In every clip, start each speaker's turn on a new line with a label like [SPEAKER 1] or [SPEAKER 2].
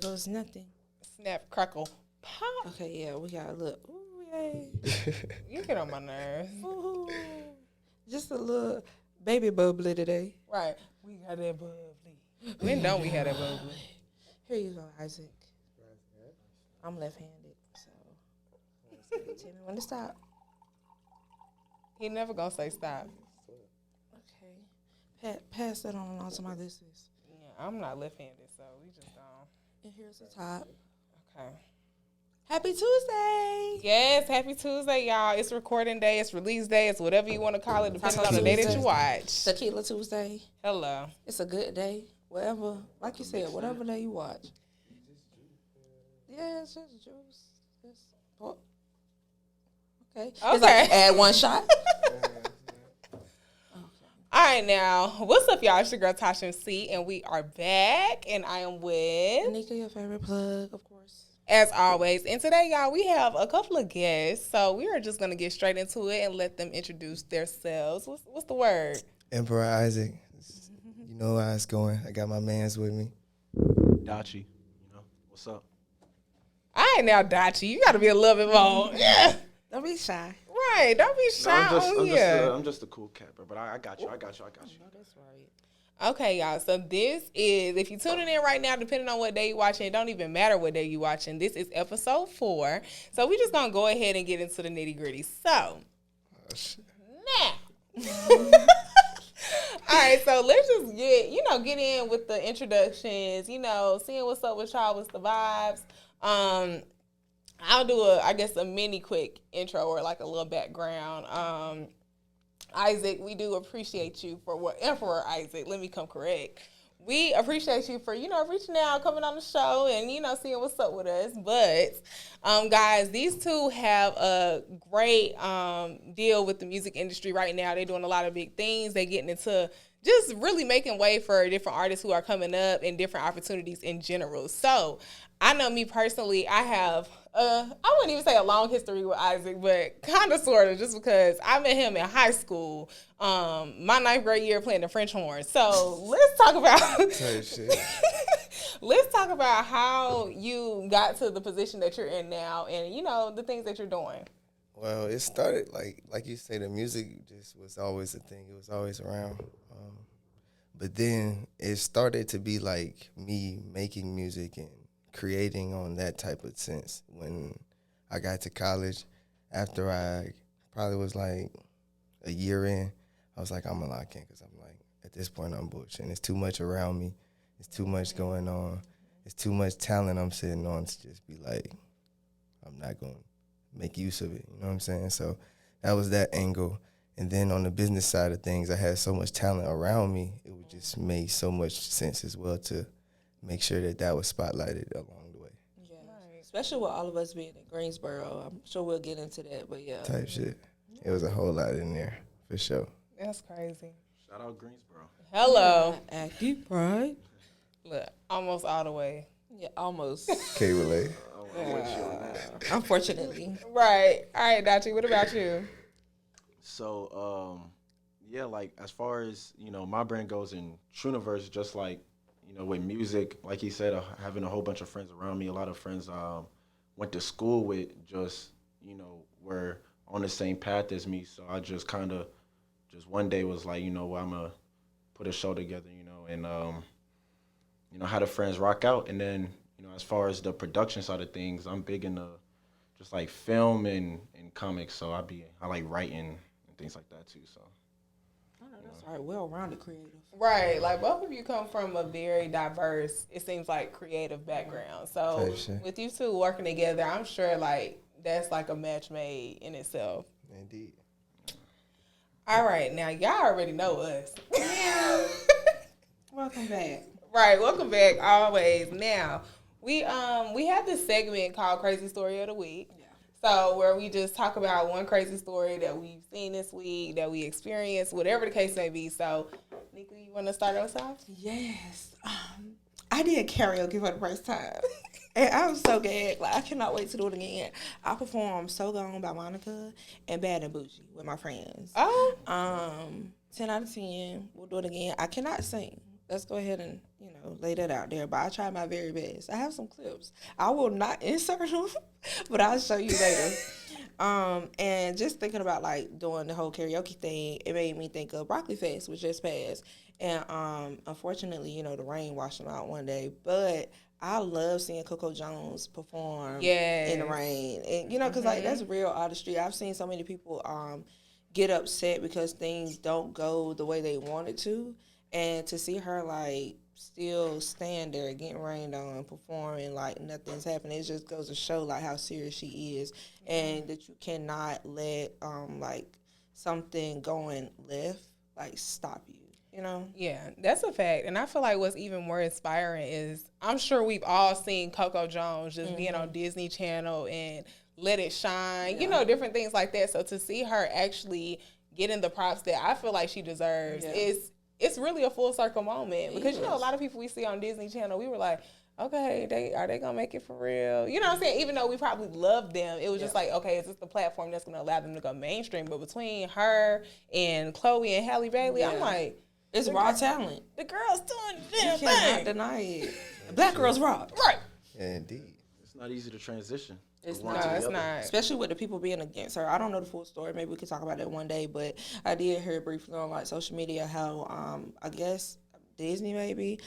[SPEAKER 1] Here goes nothing.
[SPEAKER 2] Snap, crackle, pop.
[SPEAKER 1] Okay, yeah, we got a little. Ooh, yay.
[SPEAKER 2] You get on my nerves.
[SPEAKER 1] Ooh, just a little baby bubbly today.
[SPEAKER 2] Right. We got that bubbly. When don't we have that bubbly?
[SPEAKER 1] Here you go, Isaac. I'm left-handed, so tell me when to stop.
[SPEAKER 2] He never gonna say stop.
[SPEAKER 1] Okay. Pass that on along to my listeners.
[SPEAKER 2] Yeah, I'm not left-handed, so we just don't.
[SPEAKER 1] And here's the top.
[SPEAKER 2] Okay.
[SPEAKER 1] Happy Tuesday!
[SPEAKER 2] Yes, happy Tuesday, y'all. It's recording day, it's release day, it's whatever you want to call it, depending on the day that you watch.
[SPEAKER 1] Tequila Tuesday.
[SPEAKER 2] Hello.
[SPEAKER 1] It's a good day. Whatever, like you said, whatever day you watch. Yeah, it's just juice. Okay. It's like, add one shot.
[SPEAKER 2] All right, now, what's up, y'all? It's your girl, Tasha C, and we are back, and I am with...
[SPEAKER 1] Nika, your favorite plug, of course.
[SPEAKER 2] As always. And today, y'all, we have a couple of guests, so we are just going to get straight into it and let them introduce themselves. What's the word?
[SPEAKER 3] Emperor Isaac. You know how it's going. I got my mans with me.
[SPEAKER 4] Dachi, you know, what's up?
[SPEAKER 2] All right, now, Dachi, you got to be a little bit more. Yeah.
[SPEAKER 1] Don't be shy.
[SPEAKER 2] Right, don't be shy on here.
[SPEAKER 4] I'm just a cool capper, but I got you.
[SPEAKER 2] Oh, that's right. Okay, y'all. So this is, if you're tuning in right now, depending on what day you're watching, it don't even matter what day you're watching. This is episode 4. So we're just going to go ahead and get into the nitty gritty. So, now. All right, so let's just get in with the introductions, seeing what's up with y'all, what's the vibes. I'll do a mini quick intro or like a little background. Isaac, we do appreciate you for Emperor Isaac, let me come correct. We appreciate you for, reaching out, coming on the show and, seeing what's up with us. But, guys, these two have a great deal with the music industry right now. They're doing a lot of big things. They're getting into just really making way for different artists who are coming up and different opportunities in general. So, I know me personally, I have, I wouldn't even say a long history with Isaac, but kind of sort of, just because I met him in high school, my 9th grade year playing the French horn. So let's talk about, let's talk about how you got to the position that you're in now and, the things that you're doing.
[SPEAKER 3] Well, it started, like you say, the music just was always a thing. It was always around. But then it started to be like me making music and creating on that type of sense when I got to college. After I probably was like a year in, I was like, I'm gonna lock in because I'm like, at this point I'm bullshitting. It's too much around me. It's too much going on. It's too much talent I'm sitting on to just be like, I'm not gonna make use of it. You know what I'm saying? So that was that angle. And then on the business side of things, I had so much talent around me. It would just made so much sense as well to make sure that was spotlighted along the way.
[SPEAKER 1] Yeah, right. Especially with all of us being in Greensboro. I'm sure we'll get into that, but yeah.
[SPEAKER 3] Type shit. It was a whole lot in there, for sure.
[SPEAKER 2] That's crazy.
[SPEAKER 4] Shout out Greensboro.
[SPEAKER 2] Hello.
[SPEAKER 1] Active pride.
[SPEAKER 2] Look, almost all the way.
[SPEAKER 1] Yeah, almost.
[SPEAKER 3] Can't relate.
[SPEAKER 1] Unfortunately.
[SPEAKER 2] Right. All right, Dachi, what about you?
[SPEAKER 4] So, like as far as, my brand goes in Truniverse, just like, with music, like he said, having a whole bunch of friends around me, a lot of friends went to school with just, were on the same path as me. So I just kind of one day was like, I'm going to put a show together, and, how the friends rock out. And then, as far as the production side of things, I'm big into just like film and comics. So I like writing and things like that too, so.
[SPEAKER 1] That's all right. Well-rounded creative.
[SPEAKER 2] Right. Like, both of you come from a very diverse, it seems like, creative background. So, with you two working together, I'm sure, like, that's like a match made in itself.
[SPEAKER 3] Indeed.
[SPEAKER 2] All right. Now, y'all already know us.
[SPEAKER 1] Welcome back.
[SPEAKER 2] Right. Welcome back, always. Now, we have this segment called Crazy Story of the Week. So where we just talk about one crazy story that we've seen this week, that we experienced, whatever the case may be. So, Nika, you want to start us off?
[SPEAKER 1] Yes. I did karaoke for the first time. And I was so gagged. Like, I cannot wait to do it again. I performed So Gone by Monica and Bad and Bougie with my friends.
[SPEAKER 2] Oh.
[SPEAKER 1] 10 out of 10. We'll do it again. I cannot sing. let's go ahead and, lay that out there. But I try my very best. I have some clips. I will not insert them, but I'll show you later. And just thinking about, like, doing the whole karaoke thing, it made me think of Broccoli Fest, which just passed. And unfortunately, the rain washed them out one day. But I love seeing Coco Jones perform in the rain. And, because, like, that's real artistry. I've seen so many people get upset because things don't go the way they wanted to. And to see her, like, still stand there getting rained on, performing like nothing's happening, it just goes to show, like, how serious she is, and that you cannot let, like, something going left, like, stop you.
[SPEAKER 2] Yeah, that's a fact. And I feel like what's even more inspiring is I'm sure we've all seen Coco Jones just being on Disney Channel and Let It Shine, different things like that. So to see her actually getting the props that I feel like she deserves it's really a full circle moment. Because, a lot of people we see on Disney Channel, we were like, okay, are they going to make it for real? You know what I'm saying? Even though we probably loved them, it was just like, okay, is this the platform that's going to allow them to go mainstream? But between her and Chloe and Halle Bailey, I'm like,
[SPEAKER 1] it's raw talent.
[SPEAKER 2] The girl's doing the damn
[SPEAKER 1] thing. You cannot deny it. Black girls rock.
[SPEAKER 2] Right.
[SPEAKER 3] Yeah, indeed.
[SPEAKER 4] It's not easy to transition.
[SPEAKER 1] It's not. Especially with the people being against her. I don't know the full story. Maybe we could talk about that one day. But I did hear briefly on, like, social media how I guess Disney maybe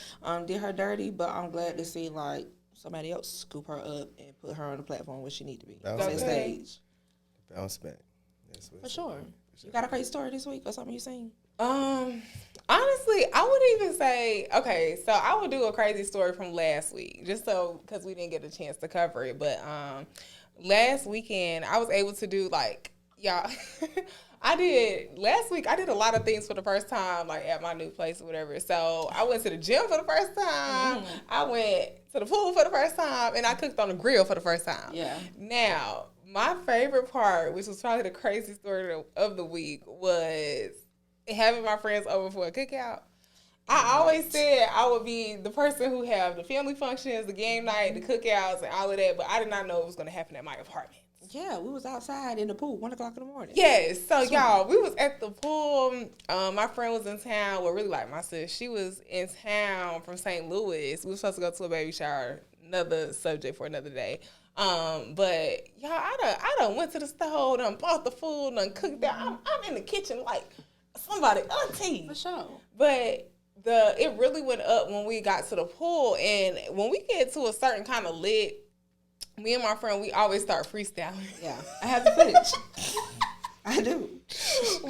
[SPEAKER 1] did her dirty. But I'm glad to see, like, somebody else scoop her up and put her on the platform where she need to be.
[SPEAKER 3] Bounce
[SPEAKER 1] stage.
[SPEAKER 3] Bounce back. That's
[SPEAKER 1] for sure. You got a crazy story this week or something you seen?
[SPEAKER 2] Honestly, I would even say, okay, so I would do a crazy story from last week, just so, because we didn't get a chance to cover it. But last weekend, I was able to do, like, y'all, last week, I did a lot of things for the first time, like, at my new place or whatever. So I went to the gym for the first time. I went to the pool for the first time, and I cooked on the grill for the first time.
[SPEAKER 1] Yeah.
[SPEAKER 2] Now, my favorite part, which was probably the crazy story of the week, was having my friends over for a cookout. I always said I would be the person who have the family functions, the game night, the cookouts, and all of that, but I did not know it was going to happen at my apartment.
[SPEAKER 1] Yeah, we was outside in the pool, 1 o'clock in the morning.
[SPEAKER 2] Yes, so y'all, we was at the pool. My friend was in town. Well, really, like my sis, she was in town from St. Louis. We were supposed to go to a baby shower. Another subject for another day. But y'all, I done went to the stove, done bought the food, done cooked that. I'm in the kitchen like somebody auntie.
[SPEAKER 1] For sure.
[SPEAKER 2] But it really went up when we got to the pool, and when we get to a certain kind of lit, me and my friend, we always start freestyling.
[SPEAKER 1] Yeah, I have the footage. I do.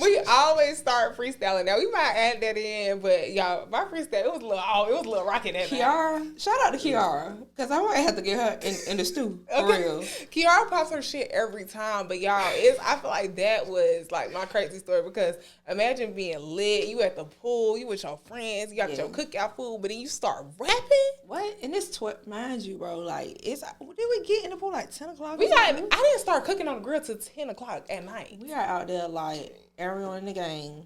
[SPEAKER 2] We always start freestyling. Now we might add that in, but y'all, my freestyle it was a little rocky that
[SPEAKER 1] Kiara, night. Shout out to Kiara, because I might have to get her in the stew for real.
[SPEAKER 2] Kiara pops her shit every time, but y'all, I feel like that was like my crazy story, because imagine being lit, you at the pool, you with your friends, you got your cookout food, but then you start rapping.
[SPEAKER 1] What? And it's mind you, bro. Like, did we get in the pool like 10 o'clock?
[SPEAKER 2] I didn't start cooking on the grill till 10 o'clock at night.
[SPEAKER 1] We are out there like Ariel in the gang,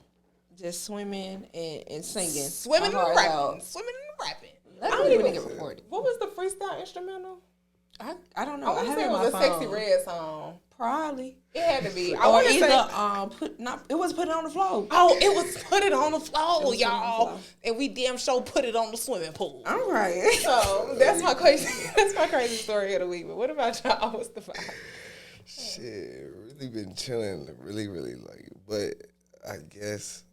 [SPEAKER 1] just swimming and singing.
[SPEAKER 2] Swimming and rapping.
[SPEAKER 1] I don't even get recorded.
[SPEAKER 2] What was the freestyle instrumental?
[SPEAKER 1] I don't know.
[SPEAKER 2] I want to say it was a Sexy Red song.
[SPEAKER 1] Probably.
[SPEAKER 2] It had to be.
[SPEAKER 1] Or either it was Put It On the Floor.
[SPEAKER 2] Oh, it was Put It On the Floor, y'all. And we damn sure put it on the swimming pool.
[SPEAKER 1] All right.
[SPEAKER 2] So that's my crazy story of the week. But what about y'all? What's the vibe?
[SPEAKER 3] Shit, really been chilling, really, like, but I guess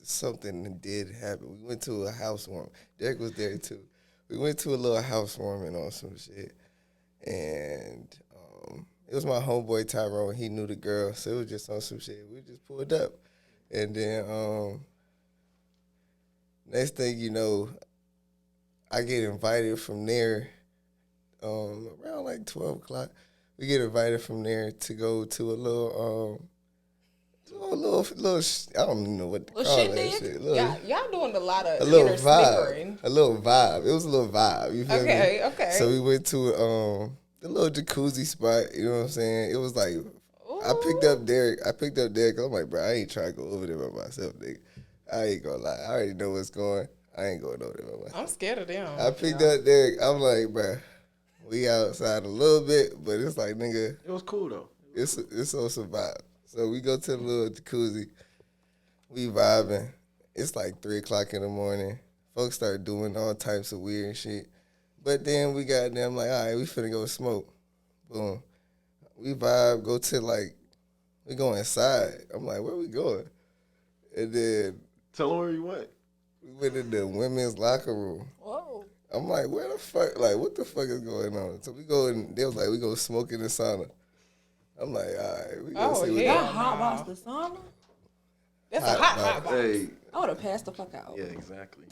[SPEAKER 3] something did happen. We went to a housewarming. Derek was there too. We went to a little housewarming on some shit, and it was my homeboy Tyrone. He knew the girl, so it was just on some shit. We just pulled up, and then next thing you know, I get invited from there around like 12 o'clock. We get invited from there to go to a little I don't even know what to call that shit.
[SPEAKER 2] Y'all doing a lot of
[SPEAKER 3] a little vibe.
[SPEAKER 2] snickering.
[SPEAKER 3] A little vibe. It was a little vibe. You feel me?
[SPEAKER 2] Okay.
[SPEAKER 3] So we went to the little jacuzzi spot. You know what I'm saying? It was like I picked up Derek. I'm like, bro, I ain't trying to go over there by myself, nigga. I ain't gonna lie. I already know what's going. I ain't going over there by myself.
[SPEAKER 2] I'm scared of them.
[SPEAKER 3] I picked up Derek. I'm like, bro, we outside a little bit, but it's like, nigga.
[SPEAKER 4] It was cool though.
[SPEAKER 3] It's on some vibe. So we go to the little jacuzzi. We vibing. It's like 3 o'clock in the morning, folks start doing all types of weird shit. But then we got them like, all right, we finna go smoke. Boom. We vibe, go to like, we go inside. I'm like, where we going? And then
[SPEAKER 4] Tell them where you went.
[SPEAKER 3] we went in the women's locker room.
[SPEAKER 2] Whoa.
[SPEAKER 3] I'm like, where the fuck, like, what the fuck is going on? So we go in, they was like, we go smoke in the sauna. I'm like, all right, we go see what
[SPEAKER 2] yeah.
[SPEAKER 1] That hot box the sauna?
[SPEAKER 2] That's
[SPEAKER 3] Hot
[SPEAKER 2] a hot
[SPEAKER 3] box.
[SPEAKER 2] box.
[SPEAKER 4] Hey,
[SPEAKER 1] I would have passed the fuck out.
[SPEAKER 4] yeah, exactly.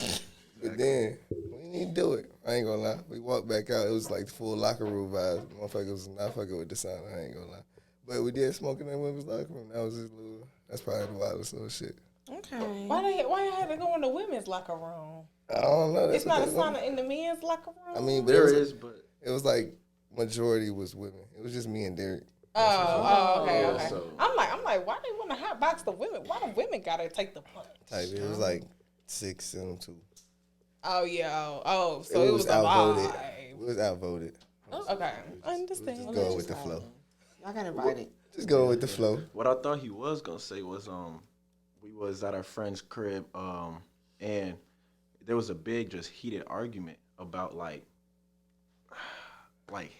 [SPEAKER 3] But then, we didn't do it. I ain't gonna lie. We walked back out. It was like full locker room vibes. Motherfuckers was not fucking with the sauna. I ain't gonna lie. But we did smoke in that women's locker room. That was just little, that's probably the wildest little shit.
[SPEAKER 1] Okay.
[SPEAKER 2] Why you had to go in the women's locker room?
[SPEAKER 3] I don't know.
[SPEAKER 2] It's not a sauna in the men's locker room?
[SPEAKER 3] I mean, but
[SPEAKER 4] There is, but
[SPEAKER 3] it was like majority was women. It was just me and Derek.
[SPEAKER 2] Okay.
[SPEAKER 4] Yeah, so-
[SPEAKER 2] I'm like, why they want to hot box the women? Why the women gotta take the punch?
[SPEAKER 3] Type. It was like 6 and 2.
[SPEAKER 2] Oh yeah. Oh, so it was a
[SPEAKER 3] outvoted.
[SPEAKER 2] vibe.
[SPEAKER 3] It was outvoted.
[SPEAKER 2] Okay, I understand.
[SPEAKER 3] Just go with the flow.
[SPEAKER 1] Y'all got invited.
[SPEAKER 3] Just go with the flow.
[SPEAKER 4] what I thought he was gonna say was we was at our friend's crib and there was a big just heated argument about like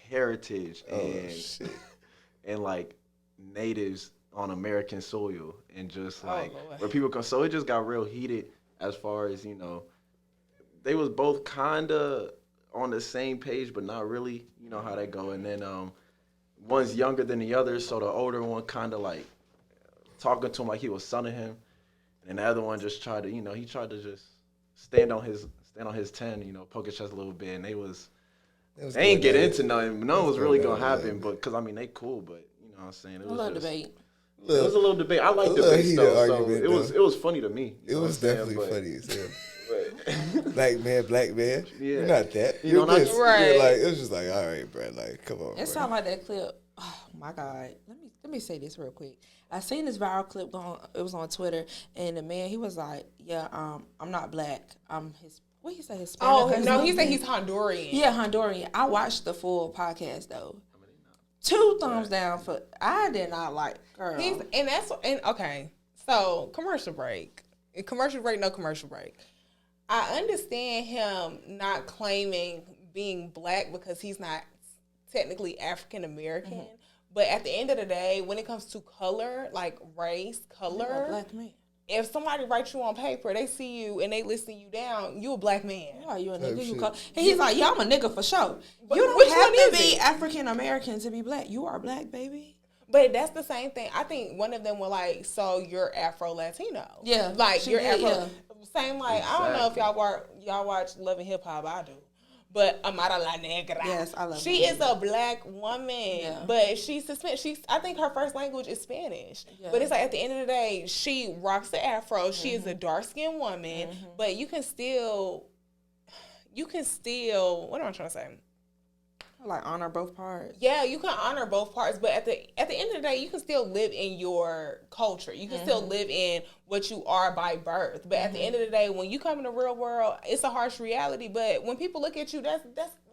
[SPEAKER 4] heritage and
[SPEAKER 3] Shit.
[SPEAKER 4] and like natives on American soil and just like
[SPEAKER 2] Lord.
[SPEAKER 4] where people come. So it just got real heated as far as, you know, they was both kind of on the same page, but not really. You know how they go. And then one's younger than the other, so the older one kind of like talking to him like he was son of him, and the other one just tried to, you know, he tried to just stand on his 10, you know, poke his chest a little bit, and they ain't get into nothing. None was really gonna happen, but because I mean they cool, but you know what I'm saying, it
[SPEAKER 1] A
[SPEAKER 4] was
[SPEAKER 1] little
[SPEAKER 4] just,
[SPEAKER 1] debate.
[SPEAKER 4] It was a little debate. I like
[SPEAKER 3] a little
[SPEAKER 4] debates
[SPEAKER 3] heated
[SPEAKER 4] though, so
[SPEAKER 3] argument,
[SPEAKER 4] it was funny to me.
[SPEAKER 3] It was definitely funny as hell.
[SPEAKER 4] But,
[SPEAKER 3] Black man.
[SPEAKER 4] Yeah.
[SPEAKER 3] You're not that.
[SPEAKER 4] You
[SPEAKER 3] You're
[SPEAKER 4] know, not-
[SPEAKER 3] this.
[SPEAKER 2] Right.
[SPEAKER 3] You're like, it was just like, all right, bro. Like, come on.
[SPEAKER 1] It
[SPEAKER 3] bro.
[SPEAKER 1] sounded like that clip. Oh my God. Let me say this real quick. I seen this viral clip going. It was on Twitter, and the man, he was like, "Yeah, I'm not black. I'm his. What he say? Hispanic?
[SPEAKER 2] Oh no, he said he's Honduran.
[SPEAKER 1] Yeah, Honduran. I watched the full podcast though. 2 thumbs down for. I did not like girl.
[SPEAKER 2] Okay. So commercial break. No commercial break. I understand him not claiming being black because he's not technically African American. But at the end of the day, when it comes to color, like race,
[SPEAKER 1] You're a
[SPEAKER 2] color,
[SPEAKER 1] black man.
[SPEAKER 2] if somebody writes you on paper, they see you and they listing you down, you a black man.
[SPEAKER 1] Yeah, you a
[SPEAKER 3] Type
[SPEAKER 1] nigga. You
[SPEAKER 3] shit.
[SPEAKER 1] call. And he's like, yeah, I'm a nigga for sure.
[SPEAKER 2] But
[SPEAKER 1] You don't
[SPEAKER 2] which
[SPEAKER 1] have
[SPEAKER 2] one
[SPEAKER 1] to
[SPEAKER 2] is
[SPEAKER 1] be
[SPEAKER 2] it?
[SPEAKER 1] African American to be black. You are black, baby.
[SPEAKER 2] But that's the same thing. I think one of them were like, so you're Afro Latino.
[SPEAKER 1] Yeah,
[SPEAKER 2] Like
[SPEAKER 1] she
[SPEAKER 2] you're
[SPEAKER 1] did,
[SPEAKER 2] Afro.
[SPEAKER 1] yeah.
[SPEAKER 2] Same like I don't know if y'all watch Love and Hip Hop. I do. But Amara La Negra.
[SPEAKER 1] Yes, I love
[SPEAKER 2] She
[SPEAKER 1] her.
[SPEAKER 2] is a black woman.
[SPEAKER 1] Yeah.
[SPEAKER 2] But I think her first language is Spanish.
[SPEAKER 1] Yeah.
[SPEAKER 2] But it's like at the end of the day, she rocks the afro. She is a dark skinned woman. But you can still what am I trying to say?
[SPEAKER 1] Like honor both parts.
[SPEAKER 2] Yeah, you can honor both parts, but at the end of the day, you can still live in your culture. You can still live in what you are by birth. But at the end of the day, when you come in the real world, it's a harsh reality. But when people look at you, that's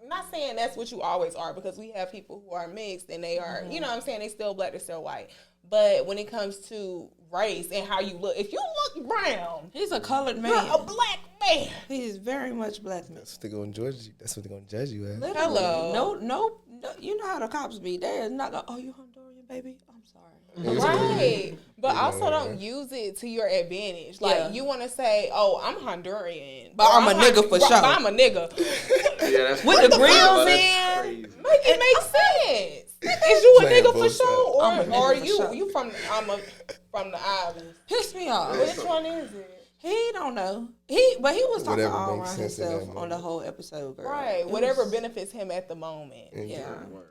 [SPEAKER 2] not saying that's what you always are, because we have people who are mixed and they are, you know what I'm saying, they still black, they're still white. But when it comes to race and how you look, if you look brown,
[SPEAKER 1] He's a colored man.
[SPEAKER 2] you're a black man.
[SPEAKER 1] He is very much black man.
[SPEAKER 3] That's what they're going to judge you. That's what they're going to judge you as.
[SPEAKER 1] Literally.
[SPEAKER 2] Hello.
[SPEAKER 1] No, you know how the cops be. They're not going, oh, you Honduran, baby? I'm sorry.
[SPEAKER 2] Right. But also don't use it to your advantage. Like,
[SPEAKER 1] Yeah.
[SPEAKER 2] you want to say, oh, I'm Honduran.
[SPEAKER 1] But I'm a nigga for
[SPEAKER 2] but
[SPEAKER 1] sure.
[SPEAKER 2] I'm a nigga.
[SPEAKER 4] Yeah, that's
[SPEAKER 1] With
[SPEAKER 4] crazy.
[SPEAKER 1] the grills
[SPEAKER 4] That's
[SPEAKER 1] in.
[SPEAKER 4] crazy.
[SPEAKER 2] Make it make sense. Is you a
[SPEAKER 3] Playing
[SPEAKER 2] nigga for
[SPEAKER 3] both
[SPEAKER 2] sure?
[SPEAKER 1] I'm a
[SPEAKER 2] Or
[SPEAKER 1] nigga
[SPEAKER 2] are
[SPEAKER 1] for
[SPEAKER 2] you
[SPEAKER 1] sure.
[SPEAKER 2] you from the islands?
[SPEAKER 1] Piss me off.
[SPEAKER 2] Which one is it?
[SPEAKER 1] He don't know. But he was talking
[SPEAKER 3] Whatever
[SPEAKER 1] all
[SPEAKER 3] makes
[SPEAKER 1] around
[SPEAKER 3] sense in that
[SPEAKER 1] himself on
[SPEAKER 3] moment.
[SPEAKER 1] the whole episode, girl.
[SPEAKER 2] Right.
[SPEAKER 1] It
[SPEAKER 2] Whatever
[SPEAKER 1] was-
[SPEAKER 2] benefits him at the moment.
[SPEAKER 1] Yeah.
[SPEAKER 4] Word.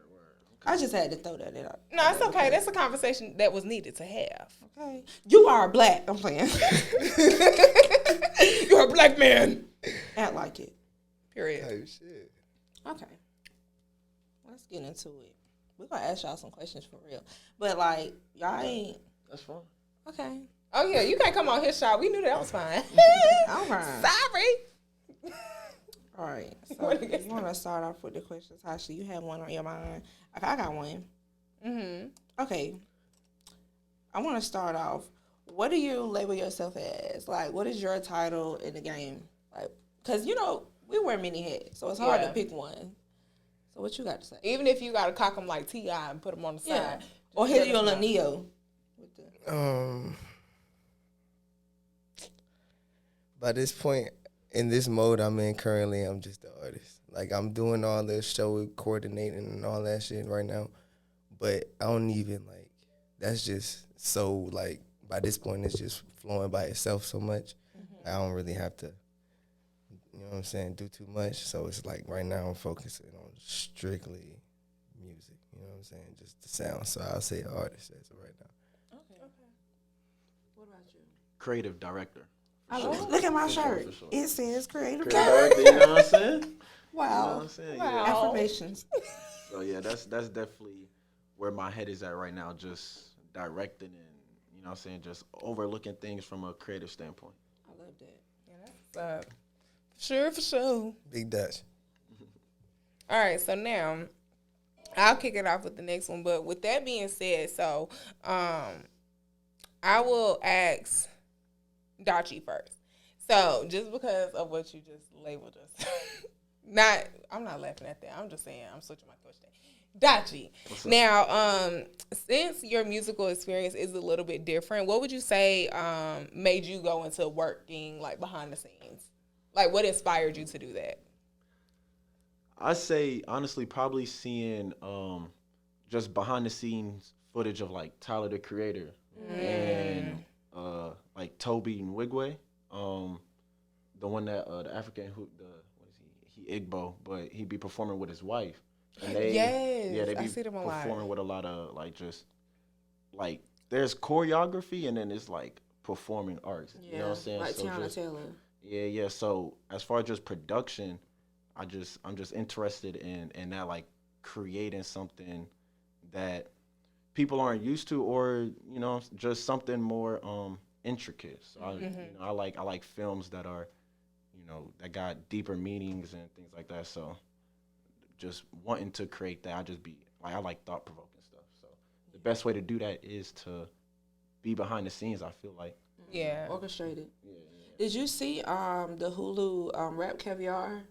[SPEAKER 1] I just had to throw that out.
[SPEAKER 2] No, it's okay. That's a conversation that was needed to have.
[SPEAKER 1] Okay. You are black. I'm playing.
[SPEAKER 2] You're a black man.
[SPEAKER 1] Act like it.
[SPEAKER 2] Period.
[SPEAKER 3] Type shit.
[SPEAKER 1] Okay. Let's get into it. We're going to ask y'all some questions for real. But, like, y'all ain't.
[SPEAKER 4] That's fun.
[SPEAKER 1] Okay.
[SPEAKER 2] Oh yeah, you can't come on his shot. We knew that was fine.
[SPEAKER 1] All right.
[SPEAKER 2] Sorry.
[SPEAKER 1] All right. So, you want to start off with the questions, Tasha? You have one on your mind. Okay, I got one. Okay. I want to start off. What do you label yourself as? Like, what is your title in the game? Like, because we wear many hats, so it's hard to pick one. So what you got to say?
[SPEAKER 2] Even if you got to cock them like T.I. and put them on the side.
[SPEAKER 1] Or hit you on a Neo.
[SPEAKER 3] By this point, in this mode I'm in currently, I'm just an artist. Like, I'm doing all this show coordinating and all that shit right now. But I don't even, like, that's just so, like, by this point, it's just flowing by itself so much. I don't really have to, you know what I'm saying, do too much. So it's like right now I'm focusing on strictly music, you know what I'm saying, just the sound. So I'll say artist as of right now.
[SPEAKER 1] Okay. What about you?
[SPEAKER 4] Creative director.
[SPEAKER 1] Look at my shirt. Sure. It says creative
[SPEAKER 4] director. You know what I'm saying?
[SPEAKER 1] Wow.
[SPEAKER 4] You know what I'm saying?
[SPEAKER 1] Wow.
[SPEAKER 4] Yeah.
[SPEAKER 1] Affirmations.
[SPEAKER 4] So yeah, that's definitely where my head is at right now, just directing and, you know what I'm saying, just overlooking things from a creative standpoint.
[SPEAKER 1] I love that.
[SPEAKER 2] Yeah, that's for sure.
[SPEAKER 3] Big Dutch.
[SPEAKER 2] All right, so now I'll kick it off with the next one. But with that being said, so I will ask Dachi first. So just because of what you just labeled us, I'm not laughing at that. I'm just saying I'm switching my question. Dachi. Now, since your musical experience is a little bit different, what would you say made you go into working like behind the scenes? Like, what inspired you to do that?
[SPEAKER 4] I say honestly, probably seeing just behind the scenes footage of like Tyler the Creator and like Toby and Wigway, the one that the African what is he Igbo, but he be performing with his wife. And they be performing with a lot of like just like there's choreography and then it's like performing arts. You know what I'm saying?
[SPEAKER 1] Like
[SPEAKER 4] so
[SPEAKER 1] Tiana Taylor.
[SPEAKER 4] Yeah. So as far as just production, I'm just interested in that, like creating something that people aren't used to, or just something more intricate. So I like films that are that got deeper meanings and things like that. So just wanting to create that, I like thought provoking stuff. So the best way to do that is to be behind the scenes. I feel like
[SPEAKER 1] orchestrated.
[SPEAKER 4] Yeah.
[SPEAKER 1] Did you see the Hulu Rap Caviar?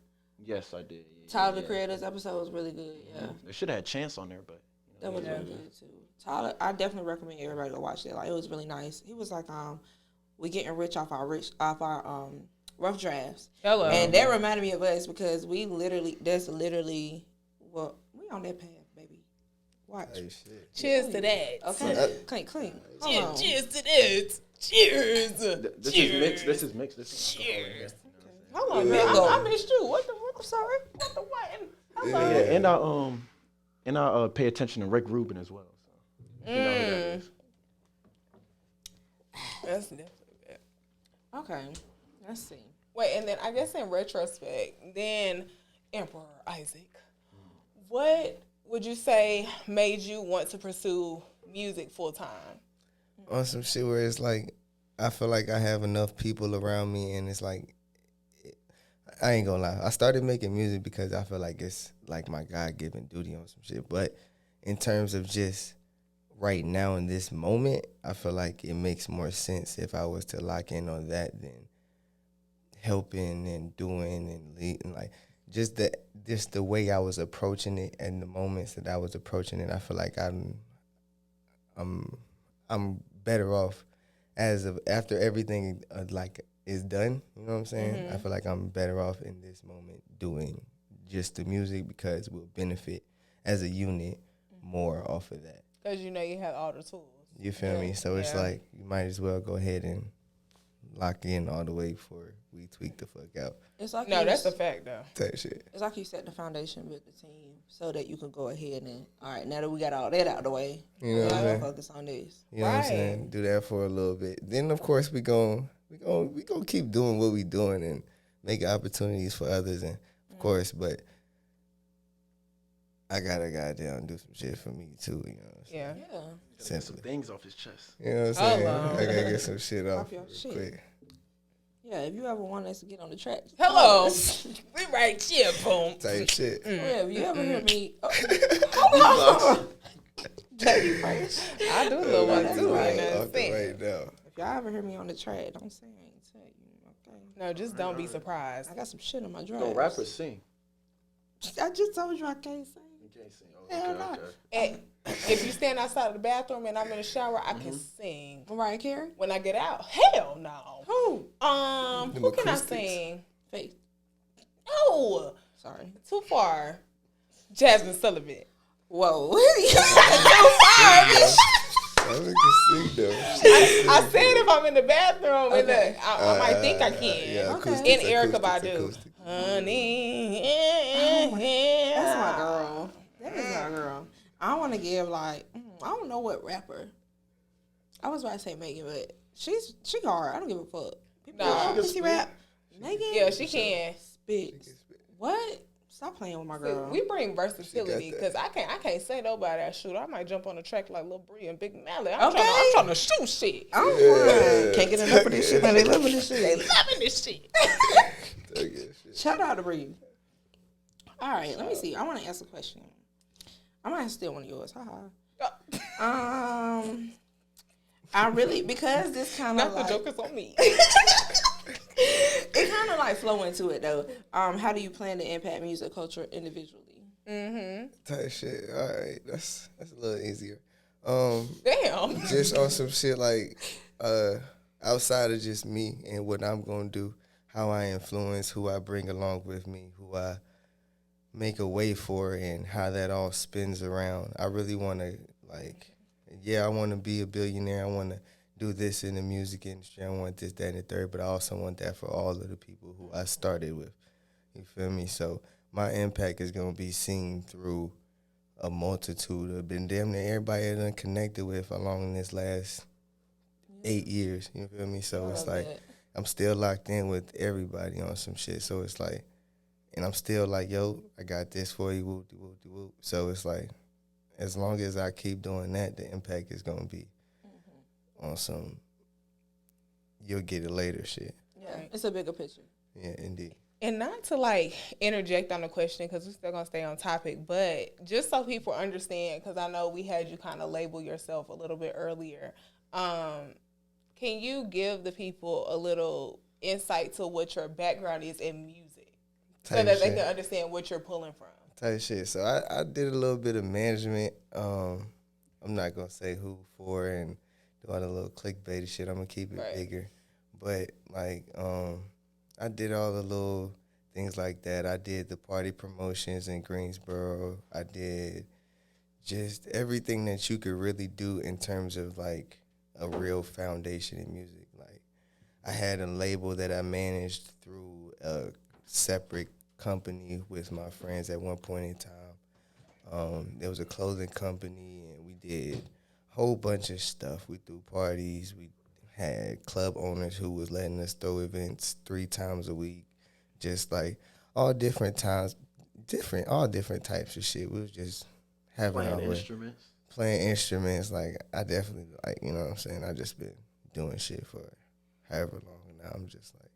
[SPEAKER 4] Yes, I did.
[SPEAKER 1] Tyler the Creator's episode was really good. Yeah,
[SPEAKER 4] they should have had Chance on there, but
[SPEAKER 1] that was really good too. Tyler, I definitely recommend everybody to watch it. Like, it was really nice. He was like, we getting rich off our rough drafts.
[SPEAKER 2] Hello.
[SPEAKER 1] And that reminded me of us because we on that path, baby. Watch.
[SPEAKER 3] Hey, shit.
[SPEAKER 2] Cheers to that.
[SPEAKER 1] Okay, clean.
[SPEAKER 2] Cheers to that. Cheers.
[SPEAKER 4] This is mixed.
[SPEAKER 2] Cheers.
[SPEAKER 1] Hold on,
[SPEAKER 2] I missed you. What the?
[SPEAKER 1] I'm sorry.
[SPEAKER 2] What the what?
[SPEAKER 4] Yeah, and I pay attention to Rick Rubin as well. So you know who that is.
[SPEAKER 2] That's definitely bad.
[SPEAKER 1] Okay, let's see.
[SPEAKER 2] Wait, and then I guess in retrospect, then Emperor Isaac, what would you say made you want to pursue music full time?
[SPEAKER 3] On some shit where it's like, I feel like I have enough people around me, and it's like, I ain't gonna lie. I started making music because I feel like it's like my God-given duty on some shit. But in terms of just right now in this moment, I feel like it makes more sense if I was to lock in on that than helping and doing and leading. Like, just the way I was approaching it and the moments that I was approaching it, I feel like I'm better off after everything is done, you know what I'm saying?
[SPEAKER 2] Mm-hmm.
[SPEAKER 3] I feel like I'm better off in this moment doing just the music because we'll benefit as a unit more off of that.
[SPEAKER 2] Because you have all the tools.
[SPEAKER 3] You feel me? So it's like you might as well go ahead and lock in all the way before we tweak the fuck out.
[SPEAKER 1] It's like
[SPEAKER 2] that's a fact though.
[SPEAKER 3] Type shit.
[SPEAKER 1] It's like you set the foundation with the team so that you can go ahead and, all right, now that we got all that out of the way,
[SPEAKER 3] you know what I'm saying?
[SPEAKER 1] Focus on this.
[SPEAKER 3] You know what I'm saying? Do that for a little bit. Then of course we gonna keep doing what we doing and make opportunities for others, and of course, but I gotta goddamn do some shit for me too, you know what I'm saying?
[SPEAKER 1] Yeah.
[SPEAKER 4] Get some things off his chest.
[SPEAKER 3] You know what I'm saying?
[SPEAKER 2] Hello.
[SPEAKER 3] I gotta get some shit off
[SPEAKER 1] your
[SPEAKER 3] real
[SPEAKER 1] shit.
[SPEAKER 3] quick.
[SPEAKER 1] Yeah, if you ever want us to get on the track.
[SPEAKER 2] Hello. We right here, boom.
[SPEAKER 3] Type shit.
[SPEAKER 1] Yeah, if you ever hear me. Hold on. Jackie first.
[SPEAKER 2] I do a little one too.
[SPEAKER 3] Off the right now.
[SPEAKER 1] If y'all ever hear me on the track, don't say I ain't tell you.
[SPEAKER 2] No, just don't be surprised.
[SPEAKER 1] I got some shit on my dress.
[SPEAKER 4] Don't rappers sing?
[SPEAKER 1] I just told you I can't sing.
[SPEAKER 4] You can't sing. Oh,
[SPEAKER 1] Hell
[SPEAKER 4] okay,
[SPEAKER 1] no.
[SPEAKER 4] okay.
[SPEAKER 2] And if you stand outside of the bathroom and I'm in the shower, I can sing.
[SPEAKER 1] Mariah Carey?
[SPEAKER 2] When I get out, hell no.
[SPEAKER 1] Who?
[SPEAKER 2] Who can I sing?
[SPEAKER 1] Faith.
[SPEAKER 2] No,
[SPEAKER 1] Sorry.
[SPEAKER 2] too far. Jasmine Sullivan.
[SPEAKER 1] Whoa. Too far, bitch.
[SPEAKER 3] I think you sing though.
[SPEAKER 2] I said if I'm in the bathroom,
[SPEAKER 1] Okay.
[SPEAKER 2] I might think I can.
[SPEAKER 3] Yeah,
[SPEAKER 1] Okay.
[SPEAKER 3] acoustics,
[SPEAKER 2] And Erica
[SPEAKER 3] acoustics,
[SPEAKER 2] Badu.
[SPEAKER 3] acoustics.
[SPEAKER 2] Honey.
[SPEAKER 1] That's my girl. That is my girl. I want to give like I don't know what rapper. I was about to say Megan, but she hard. I don't give a fuck. People
[SPEAKER 2] Nah.
[SPEAKER 1] she rap. Megan.
[SPEAKER 2] Yeah, she can.
[SPEAKER 1] Spit. What? Stop playing with my girl.
[SPEAKER 2] We bring versatility
[SPEAKER 3] She got
[SPEAKER 2] because I can't say nobody that shoot. I might jump on the track like Luh Bri and Big Mally.
[SPEAKER 1] Okay.
[SPEAKER 2] I'm trying to shoot shit.
[SPEAKER 1] I'm fine. Can't get enough of this shit. Man, they loving this
[SPEAKER 2] They
[SPEAKER 1] shit.
[SPEAKER 2] loving this shit.
[SPEAKER 1] Shout out to Bree. All right, let me see. I want to ask a question. I'm gonna steal one of yours. Haha. I really because this kind of
[SPEAKER 2] Not
[SPEAKER 1] like,
[SPEAKER 2] the joke is on me.
[SPEAKER 1] it kind of like flow into it though. How do you plan to impact music culture individually?
[SPEAKER 3] Type shit. All right, that's a little easier.
[SPEAKER 2] Damn.
[SPEAKER 3] Just on some shit like outside of just me and what I'm gonna do, how I influence, who I bring along with me, who I make a way for, and how that all spins around. I really want to I want to be a billionaire. I want to do this in the music industry. I want this, that, and the third, but I also want that for all of the people who I started with. You feel me? So my impact is going to be seen through a multitude of been damn near everybody I done connected with along this last 8 years. You feel me? So it's like I'm still locked in with everybody on some shit. So it's like, and I'm still like, yo, I got this for you, whoop, whoop, whoop. So it's like, as long as I keep doing that, the impact is going to be on some you'll get it later shit.
[SPEAKER 1] Yeah, it's a bigger picture.
[SPEAKER 3] Yeah, indeed.
[SPEAKER 2] And not to like interject on the question because we're still going to stay on topic, but just so people understand, because I know we had you kind of label yourself a little bit earlier. Can you give the people a little insight to what your background is in music so that they can understand what you're pulling from?
[SPEAKER 3] Type shit. So I did a little bit of management. I'm not going to say who for and do all the little clickbait shit. I'm going to keep it bigger. But, like, I did all the little things like that. I did the party promotions in Greensboro. I did just everything that you could really do in terms of, like, a real foundation in music. Like, I had a label that I managed through a separate company with my friends at one point in time. There was a clothing company, and we did a whole bunch of stuff. We threw parties. We had club owners who was letting us throw events 3 times a week, just like all different times, all different types of shit. We was just having our way. Playing instruments. Like, I definitely, like, you know what I'm saying? I just been doing shit for however long, and now I'm just like,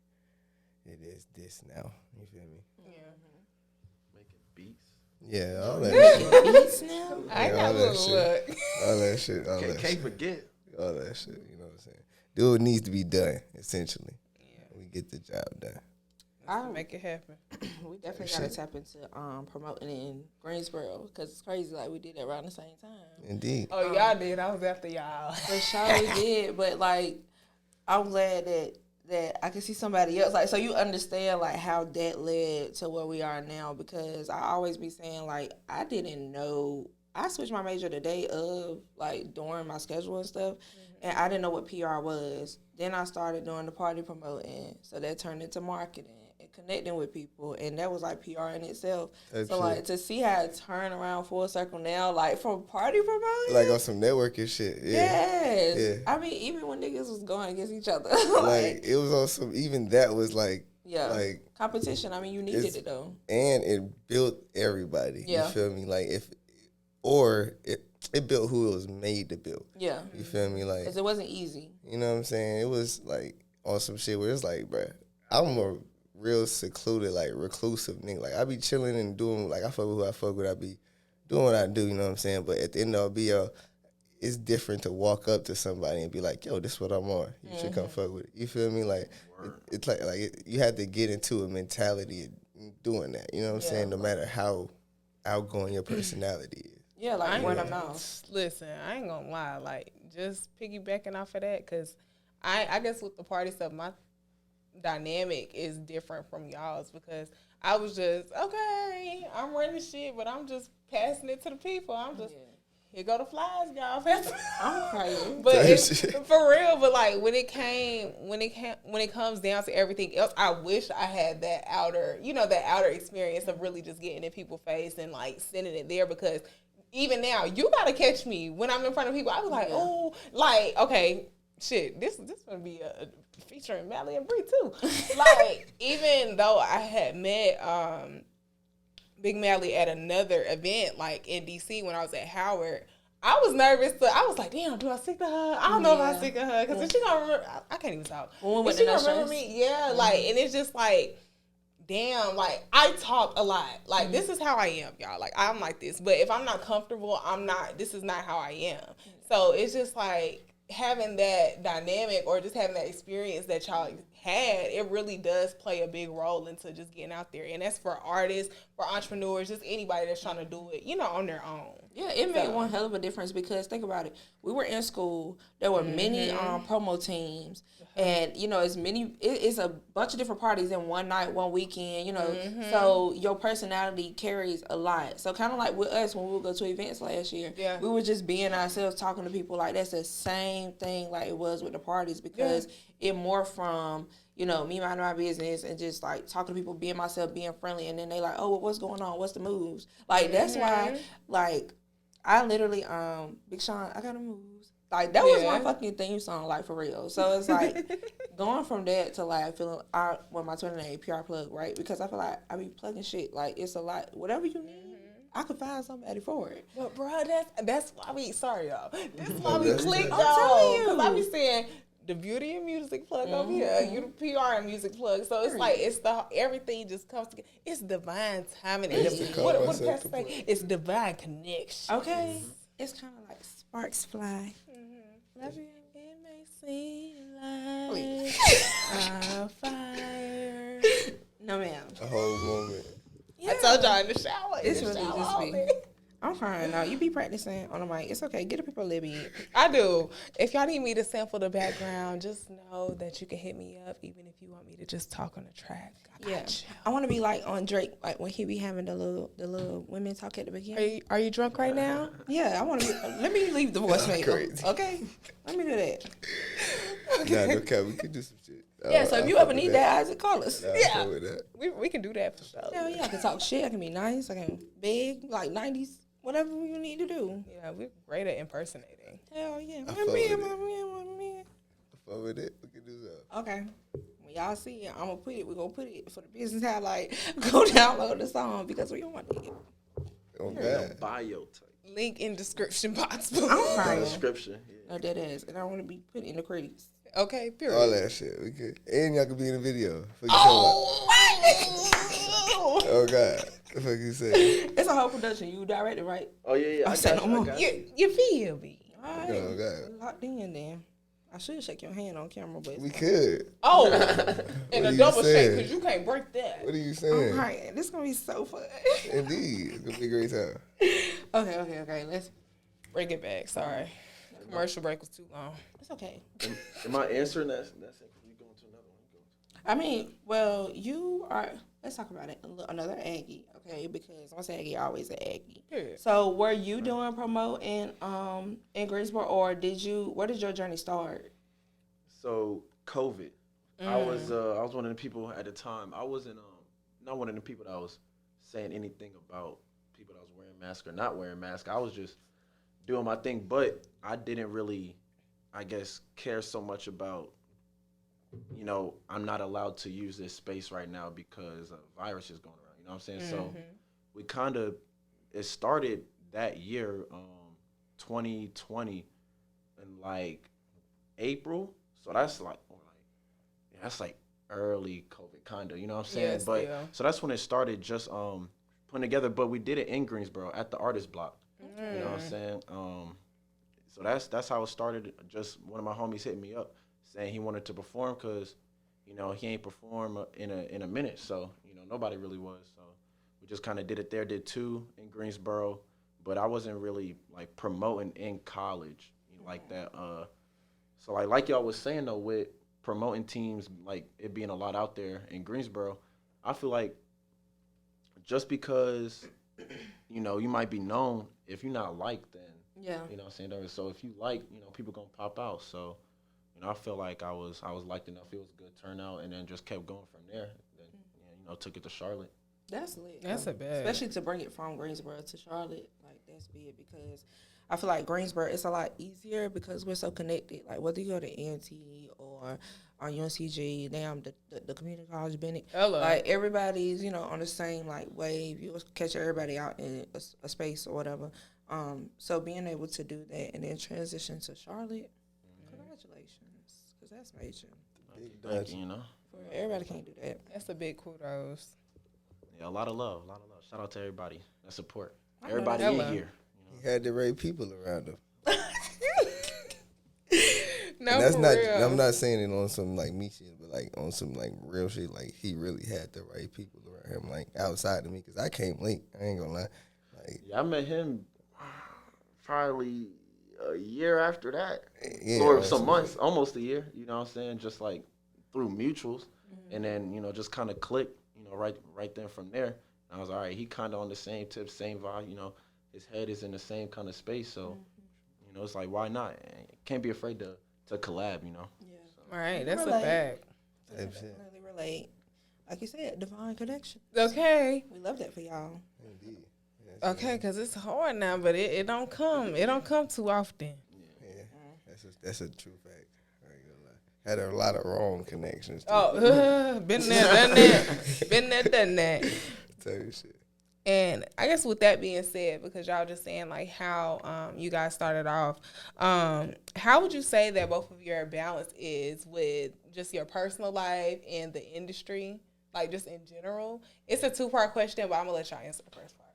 [SPEAKER 3] it is this now. You feel me?
[SPEAKER 2] Yeah.
[SPEAKER 4] Making beats.
[SPEAKER 3] Yeah, all that shit.
[SPEAKER 1] Beats now?
[SPEAKER 2] I got
[SPEAKER 3] all
[SPEAKER 2] a
[SPEAKER 3] that
[SPEAKER 2] little
[SPEAKER 3] shit.
[SPEAKER 2] look.
[SPEAKER 3] All that shit. All that
[SPEAKER 4] Can't
[SPEAKER 3] shit.
[SPEAKER 4] forget.
[SPEAKER 3] All that shit. You know what I'm saying? Do what needs to be done, essentially. Yeah. We get the job done.
[SPEAKER 1] I
[SPEAKER 2] Make it happen.
[SPEAKER 1] We definitely got to tap into promoting in Greensboro because it's crazy. Like, we did it around the same time.
[SPEAKER 3] Indeed.
[SPEAKER 2] Oh, y'all did. I was after y'all.
[SPEAKER 1] For sure we did, but like, I'm glad that I can see somebody else. Like, so you understand like how that led to where we are now, because I always be saying like, I didn't know. I switched my major the day of, like, during my schedule and stuff, and I didn't know what PR was. Then I started doing the party promoting, so that turned into marketing and connecting with people, and that was like PR in itself. So like, to see how it turned around full circle now, like from party promoting,
[SPEAKER 3] Like on some networking shit. Yeah.
[SPEAKER 1] yes.
[SPEAKER 3] Yeah.
[SPEAKER 1] I mean, even when niggas was going against each other,
[SPEAKER 3] Like, it was on some, even that was like,
[SPEAKER 1] yeah,
[SPEAKER 3] like,
[SPEAKER 1] competition. I mean, you needed it though,
[SPEAKER 3] and it built everybody.
[SPEAKER 1] Yeah.
[SPEAKER 3] You feel me? Like, it built who it was made to build.
[SPEAKER 1] yeah,
[SPEAKER 3] You feel me? Like,
[SPEAKER 1] because it wasn't easy.
[SPEAKER 3] you know what I'm saying? It was like on some shit where it's like, bruh, I'm a real secluded, like, reclusive nigga. Like, I be chilling and doing, like, I fuck with who I fuck with. I be doing what I do, you know what I'm saying? But at the end of the be it's different to walk up to somebody and be like, yo, this is what I'm on. You should come fuck with it. You feel me? Like, it's like you have to get into a mentality of doing that. You know what I'm saying? No matter how outgoing your personality is.
[SPEAKER 1] Yeah, like word of mouth.
[SPEAKER 2] Listen, I ain't gonna lie. Like, just piggybacking off of that, because I guess with the party stuff, my dynamic is different from y'all's, because I was just, okay, I'm running shit, but I'm just passing it to the people. I'm just, here go the flies, y'all.
[SPEAKER 1] I'm crazy.
[SPEAKER 2] But it's, for real, but like when it comes down to everything else, I wish I had that outer experience of really just getting in people's face and like sending it there, because even now, you gotta catch me when I'm in front of people. I was like, oh, like, okay, shit, this gonna be a featuring Mally and Bree too. Like, even though I had met Big Mally at another event, like in DC when I was at Howard, I was nervous. I was like, damn, do I stick to her? I don't know if I stick to her, because if she gonna remember, I can't even talk. If she gonna remember me, like, and it's just like, damn, like, I talk a lot. Like, this is how I am, y'all. Like, I'm like this. But if I'm not comfortable, this is not how I am. So it's just like having that dynamic or just having that experience that y'all had, it really does play a big role into just getting out there. And that's for artists, for entrepreneurs, just anybody that's trying to do it, on their own.
[SPEAKER 1] Yeah, it made one hell of a difference, because think about it. We were in school. There were many promo teams. And, it's a bunch of different parties in one night, one weekend, So your personality carries a lot. So kind of like with us when we would go to events last year, we were just being ourselves, talking to people. Like, that's the same thing like it was with the parties, because it more from, me minding my business and just like talking to people, being myself, being friendly. And then they like, oh, well, what's going on? What's the moves? Like, that's why, like, I literally, Big Sean, I got to move. Like, that was my fucking theme song, like, for real. So it's like going from that to like feeling my Twitter name, PR plug, right? Because I feel like I be plugging shit. Like, it's a lot. Whatever you need, I could find somebody for it.
[SPEAKER 2] But bro, that's why we sorry y'all. This is why we clicked, y'all. Because I be saying the beauty and music plug over here, you the PR and music plug. So it's like everything just comes together. It's divine timing. What the pastor say? It's divine connection.
[SPEAKER 1] Okay, it's kind of like sparks fly.
[SPEAKER 2] Love you. It may seem like a fire.
[SPEAKER 1] No, ma'am.
[SPEAKER 3] A whole moment.
[SPEAKER 2] Yeah. I told y'all in the shower.
[SPEAKER 1] It's really just me. I'm crying now. You be practicing on the mic. It's okay. Get the people a little bit.
[SPEAKER 2] I do. If y'all need me to sample the background, just know that you can hit me up, even if you want me to just talk on the track. I got you.
[SPEAKER 1] I want to be like on Drake, like when he be having the little women talk at the beginning.
[SPEAKER 2] Are you drunk right now?
[SPEAKER 1] Yeah, I want to be. Let me leave the voicemail. Okay, let me do that.
[SPEAKER 3] Okay, we can do some shit.
[SPEAKER 1] Yeah, so if you ever need that, Isaac, call us.
[SPEAKER 2] Yeah, we can do that for sure.
[SPEAKER 1] Hell yeah, I can talk shit. I can be nice. I can beg, like 90s, whatever you need to do.
[SPEAKER 2] Yeah, we're great at impersonating.
[SPEAKER 1] Hell yeah.
[SPEAKER 3] I fuck with it. We can do that.
[SPEAKER 1] Okay. When y'all see it, we're gonna put it for the business highlight. Go download the song, because we don't want it.
[SPEAKER 3] Oh God.
[SPEAKER 4] Bio type.
[SPEAKER 2] Link in description box.
[SPEAKER 1] I'm crying.
[SPEAKER 4] Description. Yeah.
[SPEAKER 1] No, that is. And I want to be put in the credits.
[SPEAKER 2] Okay, period.
[SPEAKER 3] All that shit. We could. And y'all could be in the video. Oh God. The fuck you say?
[SPEAKER 1] It's a whole production. You directed, right?
[SPEAKER 4] Oh yeah.
[SPEAKER 1] I said no more.
[SPEAKER 2] You feel me?
[SPEAKER 1] All right.
[SPEAKER 3] Oh God.
[SPEAKER 1] Locked in then. I should shake your hand on camera, but
[SPEAKER 3] we could.
[SPEAKER 2] Oh, and a double shake, because you can't break that.
[SPEAKER 3] What are you saying?
[SPEAKER 1] All right, this is gonna be so fun.
[SPEAKER 3] Indeed, it's gonna be a great time.
[SPEAKER 1] Okay. Let's
[SPEAKER 2] bring it back. Sorry, commercial break was too long.
[SPEAKER 1] It's okay.
[SPEAKER 4] Am I answering that? That's it. We going to another one.
[SPEAKER 1] I mean, well, you are. Let's talk about it. Another Aggie, okay? Because once Aggie, always an Aggie.
[SPEAKER 2] Yeah.
[SPEAKER 1] So, were you doing promo in Greensboro, or where did your journey start?
[SPEAKER 4] So COVID, I was one of the people at the time. I wasn't not one of the people that was saying anything about people that was wearing masks or not wearing masks. I was just doing my thing, but I didn't really, I guess, care so much about, I'm not allowed to use this space right now because a virus is going around. You know what I'm saying? So we it started that year, 2020, in like April. So that's like early COVID, kind of, you know what I'm saying?
[SPEAKER 2] Yes,
[SPEAKER 4] but
[SPEAKER 2] yeah.
[SPEAKER 4] So that's when it started, just putting together. But we did it in Greensboro at the Artist Block. You know what I'm saying? so that's how it started. Just one of my homies hit me up saying he wanted to perform because, you know, he ain't performed in a minute. So, you know, nobody really was. So we just kind of did it there. Did 2 in Greensboro, but I wasn't really like promoting in college like that. So like y'all was saying though, with promoting teams, like it being a lot out there in Greensboro, I feel like just because, you know, you might be known, if you're not liked, then,
[SPEAKER 1] Yeah.
[SPEAKER 4] you know what I'm saying? So if you like, you know, people going to pop out. So, you know, I feel like I was liked enough. It was a good turnout, and then just kept going from there. Then, you know, took it to Charlotte.
[SPEAKER 1] That's lit.
[SPEAKER 2] That's a bad.
[SPEAKER 1] Especially to bring it from Greensboro to Charlotte. Like, that's big because I feel like Greensboro, it's a lot easier because we're so connected. Like, whether you go to NT or on UNCG, the community college, Bennett.
[SPEAKER 2] Hello.
[SPEAKER 1] Like, everybody's, you know, on the same, like, wave. You catch everybody out in a space or whatever. So being able to do that and then transition to Charlotte, congratulations, because that's major.
[SPEAKER 4] Thank you, you know.
[SPEAKER 1] Everybody can't do that.
[SPEAKER 2] That's a big kudos.
[SPEAKER 4] Yeah, a lot of love. Shout out to everybody that support.
[SPEAKER 1] I know
[SPEAKER 4] Everybody
[SPEAKER 1] that's
[SPEAKER 4] in
[SPEAKER 2] love.
[SPEAKER 4] here.
[SPEAKER 3] He had the right people around him.
[SPEAKER 2] No,
[SPEAKER 3] And that's
[SPEAKER 2] for
[SPEAKER 3] not.
[SPEAKER 2] real.
[SPEAKER 3] I'm not saying it on some like me shit, but like on some like real shit. Like he really had the right people around him, like outside of me, because I came late. I ain't gonna lie. Like,
[SPEAKER 4] Yeah, I met him probably a year after that.
[SPEAKER 3] yeah,
[SPEAKER 4] Or
[SPEAKER 3] that's
[SPEAKER 4] some
[SPEAKER 3] what-
[SPEAKER 4] months, almost a year, you know what I'm saying? Just like through mutuals. And then, you know, just kind of clicked, you know, right then from there. And I was all right, he kind of on the same tip, same vibe, you know, his head is in the same kind of space. So, you know, it's like, why not? Can't be afraid to collab, you know?
[SPEAKER 1] Yeah.
[SPEAKER 2] All right, that's
[SPEAKER 1] Relate.
[SPEAKER 2] a fact.
[SPEAKER 3] Type shit.
[SPEAKER 1] Definitely relate. Like you said, divine connection.
[SPEAKER 2] Okay.
[SPEAKER 1] We love that for y'all.
[SPEAKER 3] Indeed. Yeah,
[SPEAKER 2] Okay, because it's hard now, but it don't come. It don't come too often.
[SPEAKER 3] Yeah, that's a true fact. I ain't gonna lie. Had a lot of wrong connections. Too.
[SPEAKER 2] Oh, been there, done that. Been there, done that.
[SPEAKER 3] Tell you shit.
[SPEAKER 2] And I guess with that being said, because y'all just saying like how you guys started off, how would you say that both of your balance is with just your personal life and the industry, like just in general? It's a 2-part question, but I'm gonna let y'all answer the first part.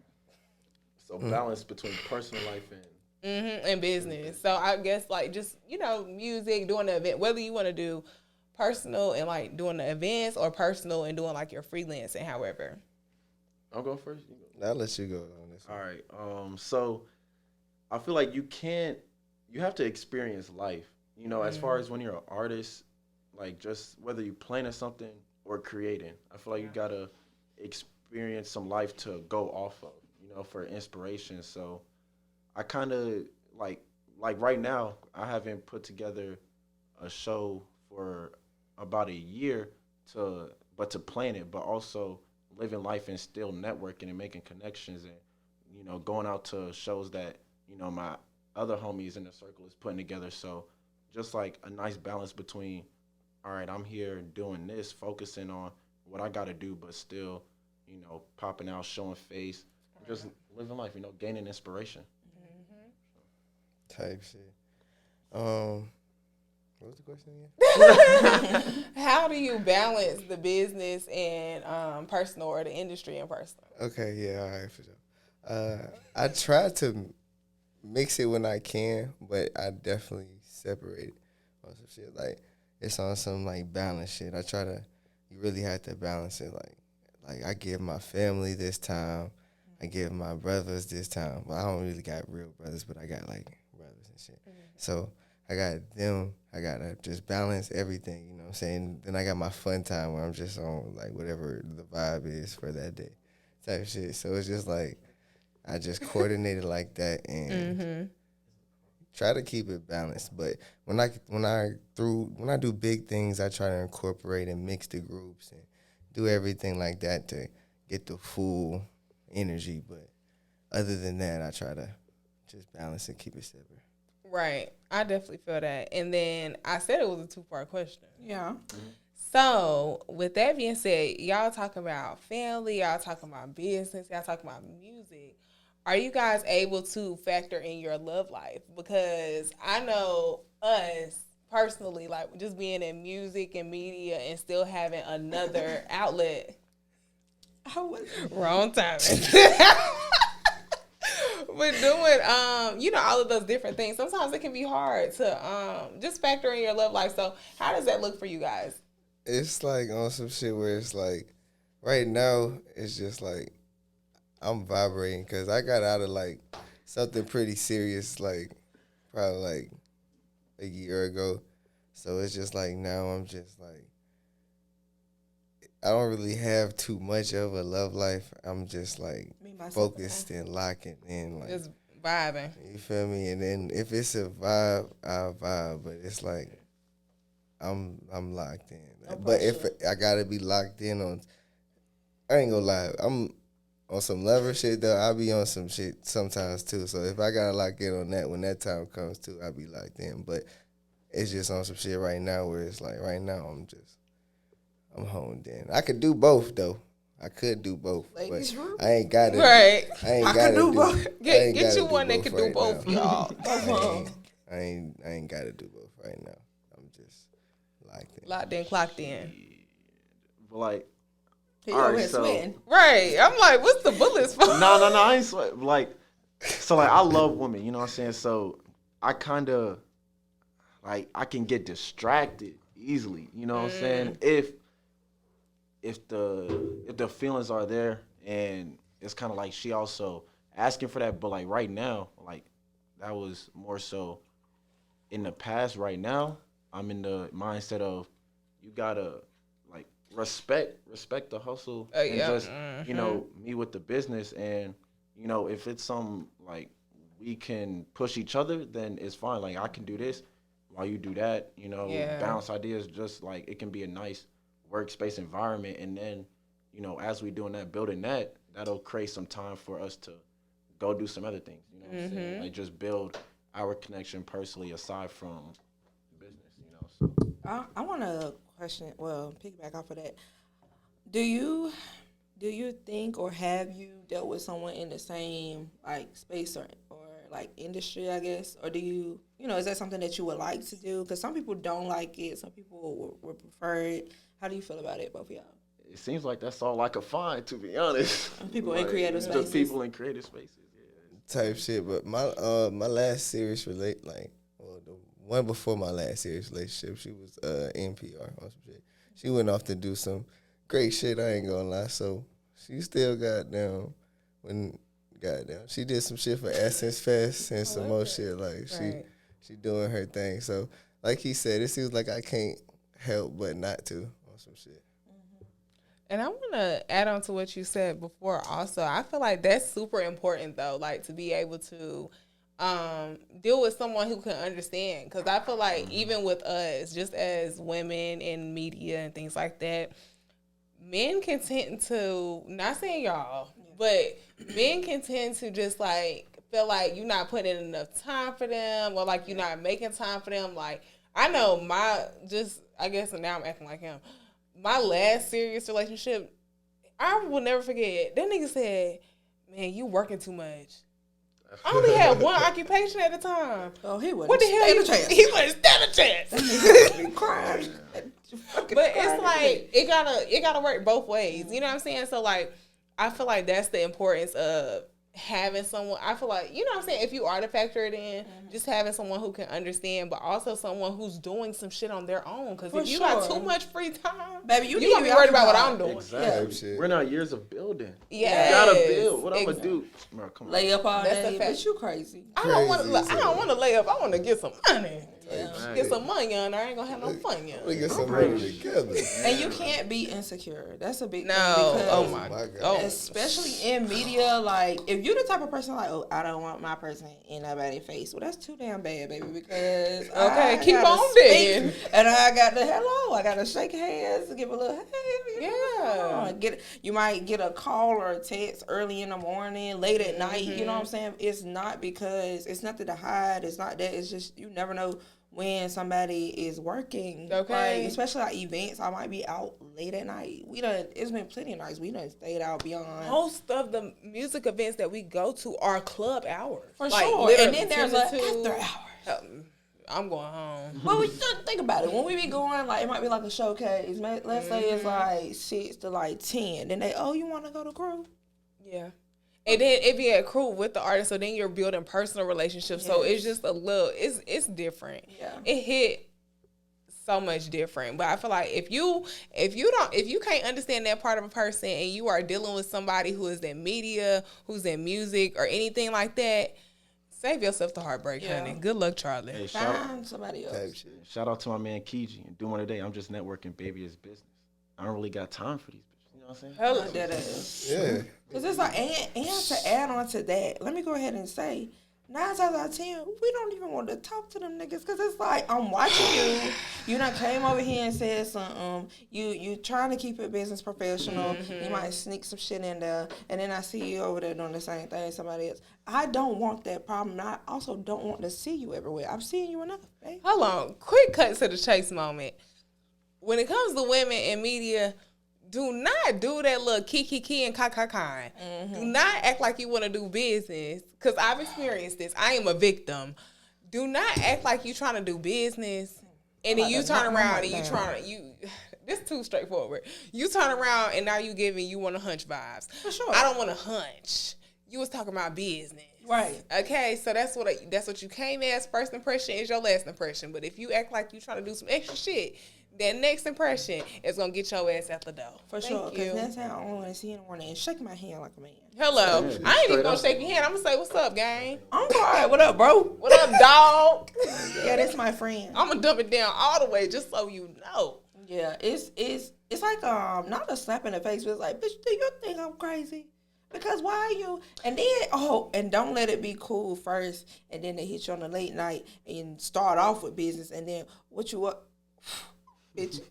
[SPEAKER 4] So balance between personal life and
[SPEAKER 2] And business. So I guess like just, you know, music, doing the event, whether you want to do personal and like doing the events or personal and doing like your freelancing, however.
[SPEAKER 4] I'll go first. You go.
[SPEAKER 3] I'll let you go on this one.
[SPEAKER 4] All right. So I feel like you have to experience life, you know, as far as when you're an artist, like just whether you planning something or creating, I feel like you got to experience some life to go off of, you know, for inspiration. So I kind of like right now, I haven't put together a show for about a year to plan it, but also living life and still networking and making connections and, you know, going out to shows that, you know, my other homies in the circle is putting together. So just like a nice balance between, all right, I'm here doing this, focusing on what I got to do, but still, you know, popping out, showing face, just living life, you know, gaining inspiration.
[SPEAKER 3] Type shit. What was the question again?
[SPEAKER 2] How do you balance the business and personal, or the industry and personal?
[SPEAKER 3] Okay, yeah, all right, for sure. I try to mix it when I can, but I definitely separate it on some shit. Like, it's on some, like, balance shit. You really have to balance it. Like I give my family this time. I give my brothers this time. Well, I don't really got real brothers, but I got, like, brothers and shit. So I got them. I got to just balance everything, you know what I'm saying? Then I got my fun time where I'm just on, like, whatever the vibe is for that day type shit. So it's just, like, I just coordinate it like that and try to keep it balanced. But when I do big things, I try to incorporate and mix the groups and do everything like that to get the full energy. But other than that, I try to just balance and keep it separate.
[SPEAKER 2] Right. I definitely feel that. And then I said it was a 2-part question.
[SPEAKER 1] Yeah.
[SPEAKER 2] So with that being said, y'all talking about family, y'all talking about business, y'all talking about music. Are you guys able to factor in your love life? Because I know us personally, like just being in music and media and still having another outlet.
[SPEAKER 1] I was
[SPEAKER 2] Wrong timing. But doing, all of those different things, sometimes it can be hard to just factor in your love life. So how does that look for you guys?
[SPEAKER 3] It's like on some shit where it's like, right now, it's just like, I'm vibrating because I got out of like something pretty serious, like probably like a year ago. So it's just like now I'm just like, I don't really have too much of a love life. I'm just like focused and locking in, like
[SPEAKER 2] Just vibing.
[SPEAKER 3] you feel me? And then if it's a vibe, I'll vibe. But it's like I'm locked in. But if I gotta be locked in on, I ain't gonna lie, I'm on some lover shit though. I'll be on some shit sometimes too. So if I gotta lock in on that when that time comes too, I'll be locked in. But it's just on some shit right now where it's like right now I'm honed in. I could do both though. I could do both, but I ain't got it.
[SPEAKER 2] Right.
[SPEAKER 3] I ain't got to do both.
[SPEAKER 2] Get you one that can do both, y'all.
[SPEAKER 3] I ain't got to do both right now. I'm just
[SPEAKER 2] Locked in, clocked in.
[SPEAKER 4] But like,
[SPEAKER 1] He
[SPEAKER 4] all right,
[SPEAKER 1] over
[SPEAKER 4] so
[SPEAKER 1] sweating.
[SPEAKER 2] Right. I'm like, what's the bullets for?
[SPEAKER 4] no, I ain't sweat. Like, so like, I love women. You know what I'm saying? So I kind of like I can get distracted easily. You know what I'm saying? If the feelings are there, and it's kind of like she also asking for that, but like right now, like that was more so in the past. Right now, I'm in the mindset of you gotta like respect the hustle and just me with the business, and if it's some like we can push each other, then it's fine. Like I can do this while you do that. Bounce ideas. Just like it can be a nice workspace environment, and then as we doing that, building that'll create some time for us to go do some other things. You know what I'm saying? Like just build our connection personally aside from business. So
[SPEAKER 1] I want to question. Well, piggyback off of that. Do you think, or have you dealt with someone in the same like space or like industry, I guess, or do you is that something that you would like to do? Because some people don't like it, some people would prefer it. How do you feel about it, both of y'all?
[SPEAKER 4] it seems like that's all I could find, to be honest.
[SPEAKER 1] People in creative spaces.
[SPEAKER 4] Just people in creative spaces, yeah.
[SPEAKER 3] type shit. But my last serious the one before my last serious relationship, she was NPR on some shit. She went off to do some great shit. I ain't gonna lie. So she still she did some shit for Essence Fest and some more shit. Like she doing her thing. So like he said, it seems like I can't help but not to on some shit.
[SPEAKER 2] And I want to add on to what you said before also. I feel like that's super important, though, like to be able to deal with someone who can understand. Because I feel like even with us, just as women in media and things like that, men can tend to, not saying y'all, but men can tend to just like feel like you're not putting in enough time for them, or like you're not making time for them. Like, I know I guess now I'm acting like him. My last serious relationship, I will never forget. That nigga said, "Man, you working too much." I only had one occupation at a time.
[SPEAKER 1] Oh, he wouldn't.
[SPEAKER 2] What the hell? He wouldn't stand a chance.
[SPEAKER 1] Be crying.
[SPEAKER 2] But it's like it gotta work both ways. You know what I'm saying? So like, I feel like that's the importance of having someone. I feel like, you know what I'm saying, if you are to factor it in, just having someone who can understand, but also someone who's doing some shit on their own. Because if you got too much free time,
[SPEAKER 1] baby, you
[SPEAKER 2] gonna be worried about what I'm doing.
[SPEAKER 4] Exactly.
[SPEAKER 3] Yeah.
[SPEAKER 4] We're not years of building.
[SPEAKER 2] Yeah,
[SPEAKER 4] you gotta build. What I'm gonna do? Bro, come on.
[SPEAKER 1] Lay up all
[SPEAKER 2] That's
[SPEAKER 1] day,
[SPEAKER 2] a fact.
[SPEAKER 1] but you crazy.
[SPEAKER 2] I don't want to lay up. I want to get some money.
[SPEAKER 1] Yeah.
[SPEAKER 2] Get some money on there. I ain't gonna have no fun yet.
[SPEAKER 3] We get some money together.
[SPEAKER 1] And you can't be insecure. That's a big thing.
[SPEAKER 2] Oh my
[SPEAKER 3] God.
[SPEAKER 2] God.
[SPEAKER 1] Especially in media, like if you're the type of person like, oh, I don't want my person in nobody's face. Well, that's too damn bad, baby. Because
[SPEAKER 2] keep on digging.
[SPEAKER 1] And I got the hello. I got to shake hands and give a little hey.
[SPEAKER 2] Yeah.
[SPEAKER 1] You might get a call or a text early in the morning, late at night. You know what I'm saying? It's not because it's nothing to hide. It's not that. It's just you never know when somebody is working.
[SPEAKER 2] Okay.
[SPEAKER 1] Like, especially like events, I might be out late at night. It's been plenty of nights. We done stayed out beyond.
[SPEAKER 2] Most of the music events that we go to are club hours.
[SPEAKER 1] For
[SPEAKER 2] like,
[SPEAKER 1] sure. And then there's after hours.
[SPEAKER 2] I'm going home.
[SPEAKER 1] But we think about it. When we be going, like, it might be like a showcase. Let's say it's like 6 to like 10. Then you want to go to crew?
[SPEAKER 2] Yeah. And then it be a crew with the artist, so then you're building personal relationships. So it's just a little, it's different.
[SPEAKER 1] Yeah.
[SPEAKER 2] It hit so much different. But I feel like if you can't understand that part of a person and you are dealing with somebody who is in media, who's in music or anything like that, save yourself the heartbreak, honey. Good luck, Charlie.
[SPEAKER 4] Hey,
[SPEAKER 1] Find somebody else.
[SPEAKER 4] shout out to my man Keeji and doing today. I'm just networking, baby, is business. I don't really got time for these bitches. You know what I'm saying?
[SPEAKER 2] Hello.
[SPEAKER 1] That is.
[SPEAKER 3] Yeah.
[SPEAKER 1] Because it's like, and to add on to that, let me go ahead and say, 9 times out of 10, we don't even want to talk to them niggas because it's like, I'm watching you. You done came over here and said something. You trying to keep it business professional. You might sneak some shit in there. And then I see you over there doing the same thing as somebody else. I don't want that problem. I also don't want to see you everywhere. I've seen you enough, babe.
[SPEAKER 2] Hold on. Quick cut to the chase moment. When it comes to women in media, do not do that little kiki and kind. Do not act like you want to do business. Because I've experienced this. I am a victim. Do not act like you trying to do business. And then you turn around and this is too straightforward. You turn around and now you want to hunch vibes.
[SPEAKER 1] For sure.
[SPEAKER 2] I don't want to hunch. You was talking about business.
[SPEAKER 1] Right.
[SPEAKER 2] Okay, so that's what you came as. First impression is your last impression. But if you act like you trying to do some extra shit, that next impression is gonna get your ass out the door.
[SPEAKER 1] For sure, because that's how I want to see you in the morning and shake my hand like a man.
[SPEAKER 2] Hello.
[SPEAKER 4] Yeah,
[SPEAKER 2] I ain't even
[SPEAKER 4] straight
[SPEAKER 2] gonna
[SPEAKER 4] up.
[SPEAKER 2] shake your hand. I'm gonna say, what's up, gang?
[SPEAKER 1] I'm quiet. What up, bro?
[SPEAKER 2] What up, dog?
[SPEAKER 1] Yeah, that's my friend.
[SPEAKER 2] I'm gonna dump it down all the way just so you know.
[SPEAKER 1] Yeah, it's like not a slap in the face, but it's like, bitch, do you think I'm crazy? Because why are you? And then and don't let it be cool first, and then they hit you on the late night and start off with business, and then what you up, bitch?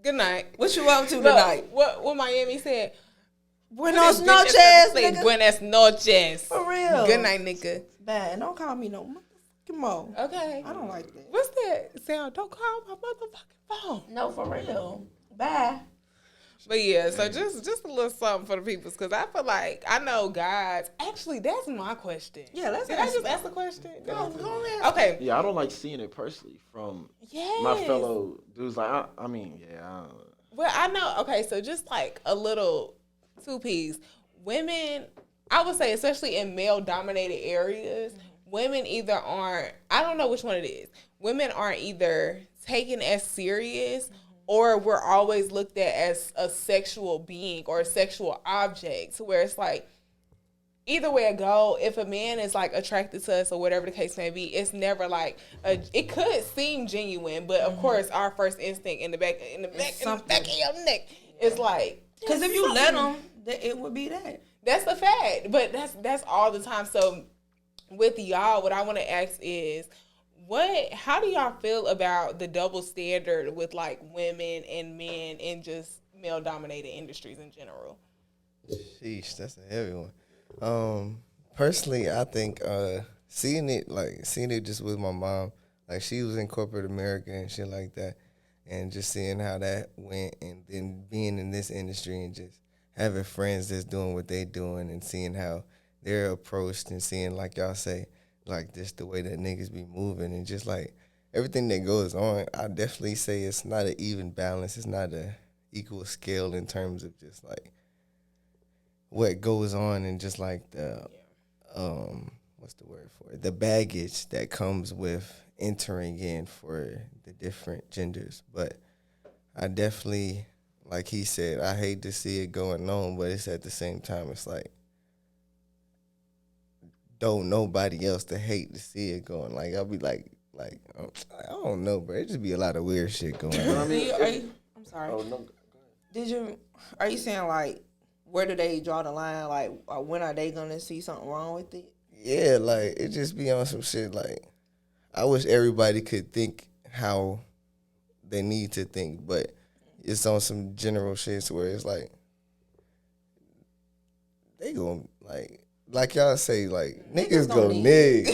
[SPEAKER 2] Good night.
[SPEAKER 1] What you up to
[SPEAKER 2] Look,
[SPEAKER 1] tonight?
[SPEAKER 2] what Miami said?
[SPEAKER 1] Buenos
[SPEAKER 2] This bitch
[SPEAKER 1] noches,
[SPEAKER 2] is say,
[SPEAKER 1] nigga.
[SPEAKER 2] Buenas noches.
[SPEAKER 1] For real.
[SPEAKER 2] Good night, nigga.
[SPEAKER 1] Bad. Don't call me no motherfucking mo.
[SPEAKER 2] Okay.
[SPEAKER 1] I don't like that.
[SPEAKER 2] What's that sound? Don't call my motherfucking phone.
[SPEAKER 1] No, for real. Bye.
[SPEAKER 2] But yeah, so just a little something for the peoples, because I feel like I know guys. Actually, that's my question.
[SPEAKER 1] Yeah, let's
[SPEAKER 2] Did I
[SPEAKER 1] ask
[SPEAKER 2] just
[SPEAKER 1] it.
[SPEAKER 2] ask the question?
[SPEAKER 1] Go ahead.
[SPEAKER 2] Okay.
[SPEAKER 4] Yeah, I don't like seeing it personally from
[SPEAKER 2] Yes.
[SPEAKER 4] my fellow dudes. Like, I mean, yeah. I don't know.
[SPEAKER 2] Well, I know. Okay, so just like a little 2 P's. Women, I would say, especially in male-dominated areas, women either aren't. I don't know which one it is. Women aren't either taken as serious, or we're always looked at as a sexual being or a sexual object, to where it's like, either way it go, if a man is like attracted to us or whatever the case may be, it's never like it could seem genuine, but of course our first instinct in the back of your neck is like,
[SPEAKER 1] Because if you let them, it would be that.
[SPEAKER 2] that's a fact. But that's all the time. So with y'all, what I want to ask is, how do y'all feel about the double standard with like women and men in just male dominated industries in general?
[SPEAKER 3] Sheesh, that's a heavy one. Personally, I think seeing it just with my mom, like she was in corporate America and shit like that, and just seeing how that went, and then being in this industry and just having friends that's doing what they doing and seeing how they're approached, and seeing, like y'all say, like just the way that niggas be moving and just like everything that goes on, I definitely say it's not an even balance. It's not a equal scale in terms of just like what goes on and just like the what's the word for it? The baggage that comes with entering in for the different genders. But I definitely, like he said, I hate to see it going on, but it's at the same time, it's like, don't nobody else to hate to see it going. Like, I'll be like, I don't know, bro. It just be a lot of weird shit going on.
[SPEAKER 1] I'm sorry.
[SPEAKER 4] Oh, no.
[SPEAKER 1] Are you saying like, where do they draw the line? Like, when are they gonna see something wrong with it?
[SPEAKER 3] Yeah, like, it just be on some shit like, I wish everybody could think how they need to think, but it's on some general shit where it's like, they gon' like y'all say, like, niggas go nig.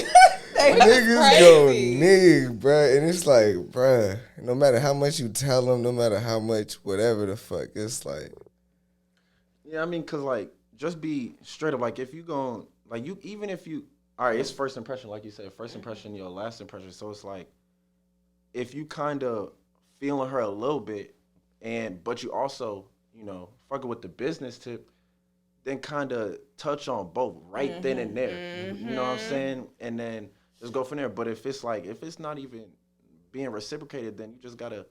[SPEAKER 3] Niggas go nig, bruh. And it's like, bruh, no matter how much you tell them, no matter how much whatever the fuck, it's like.
[SPEAKER 4] Yeah, I mean, because, like, just be straight up. Like, if you gon' like, all right, it's first impression, like you said, first impression, your last impression. So it's like, if you kind of feeling her a little bit, but you also, fucking with the business tip, then kind of touch on both right then and there. You know what I'm saying? And then just go from there. But if it's not even being reciprocated, then you just gotta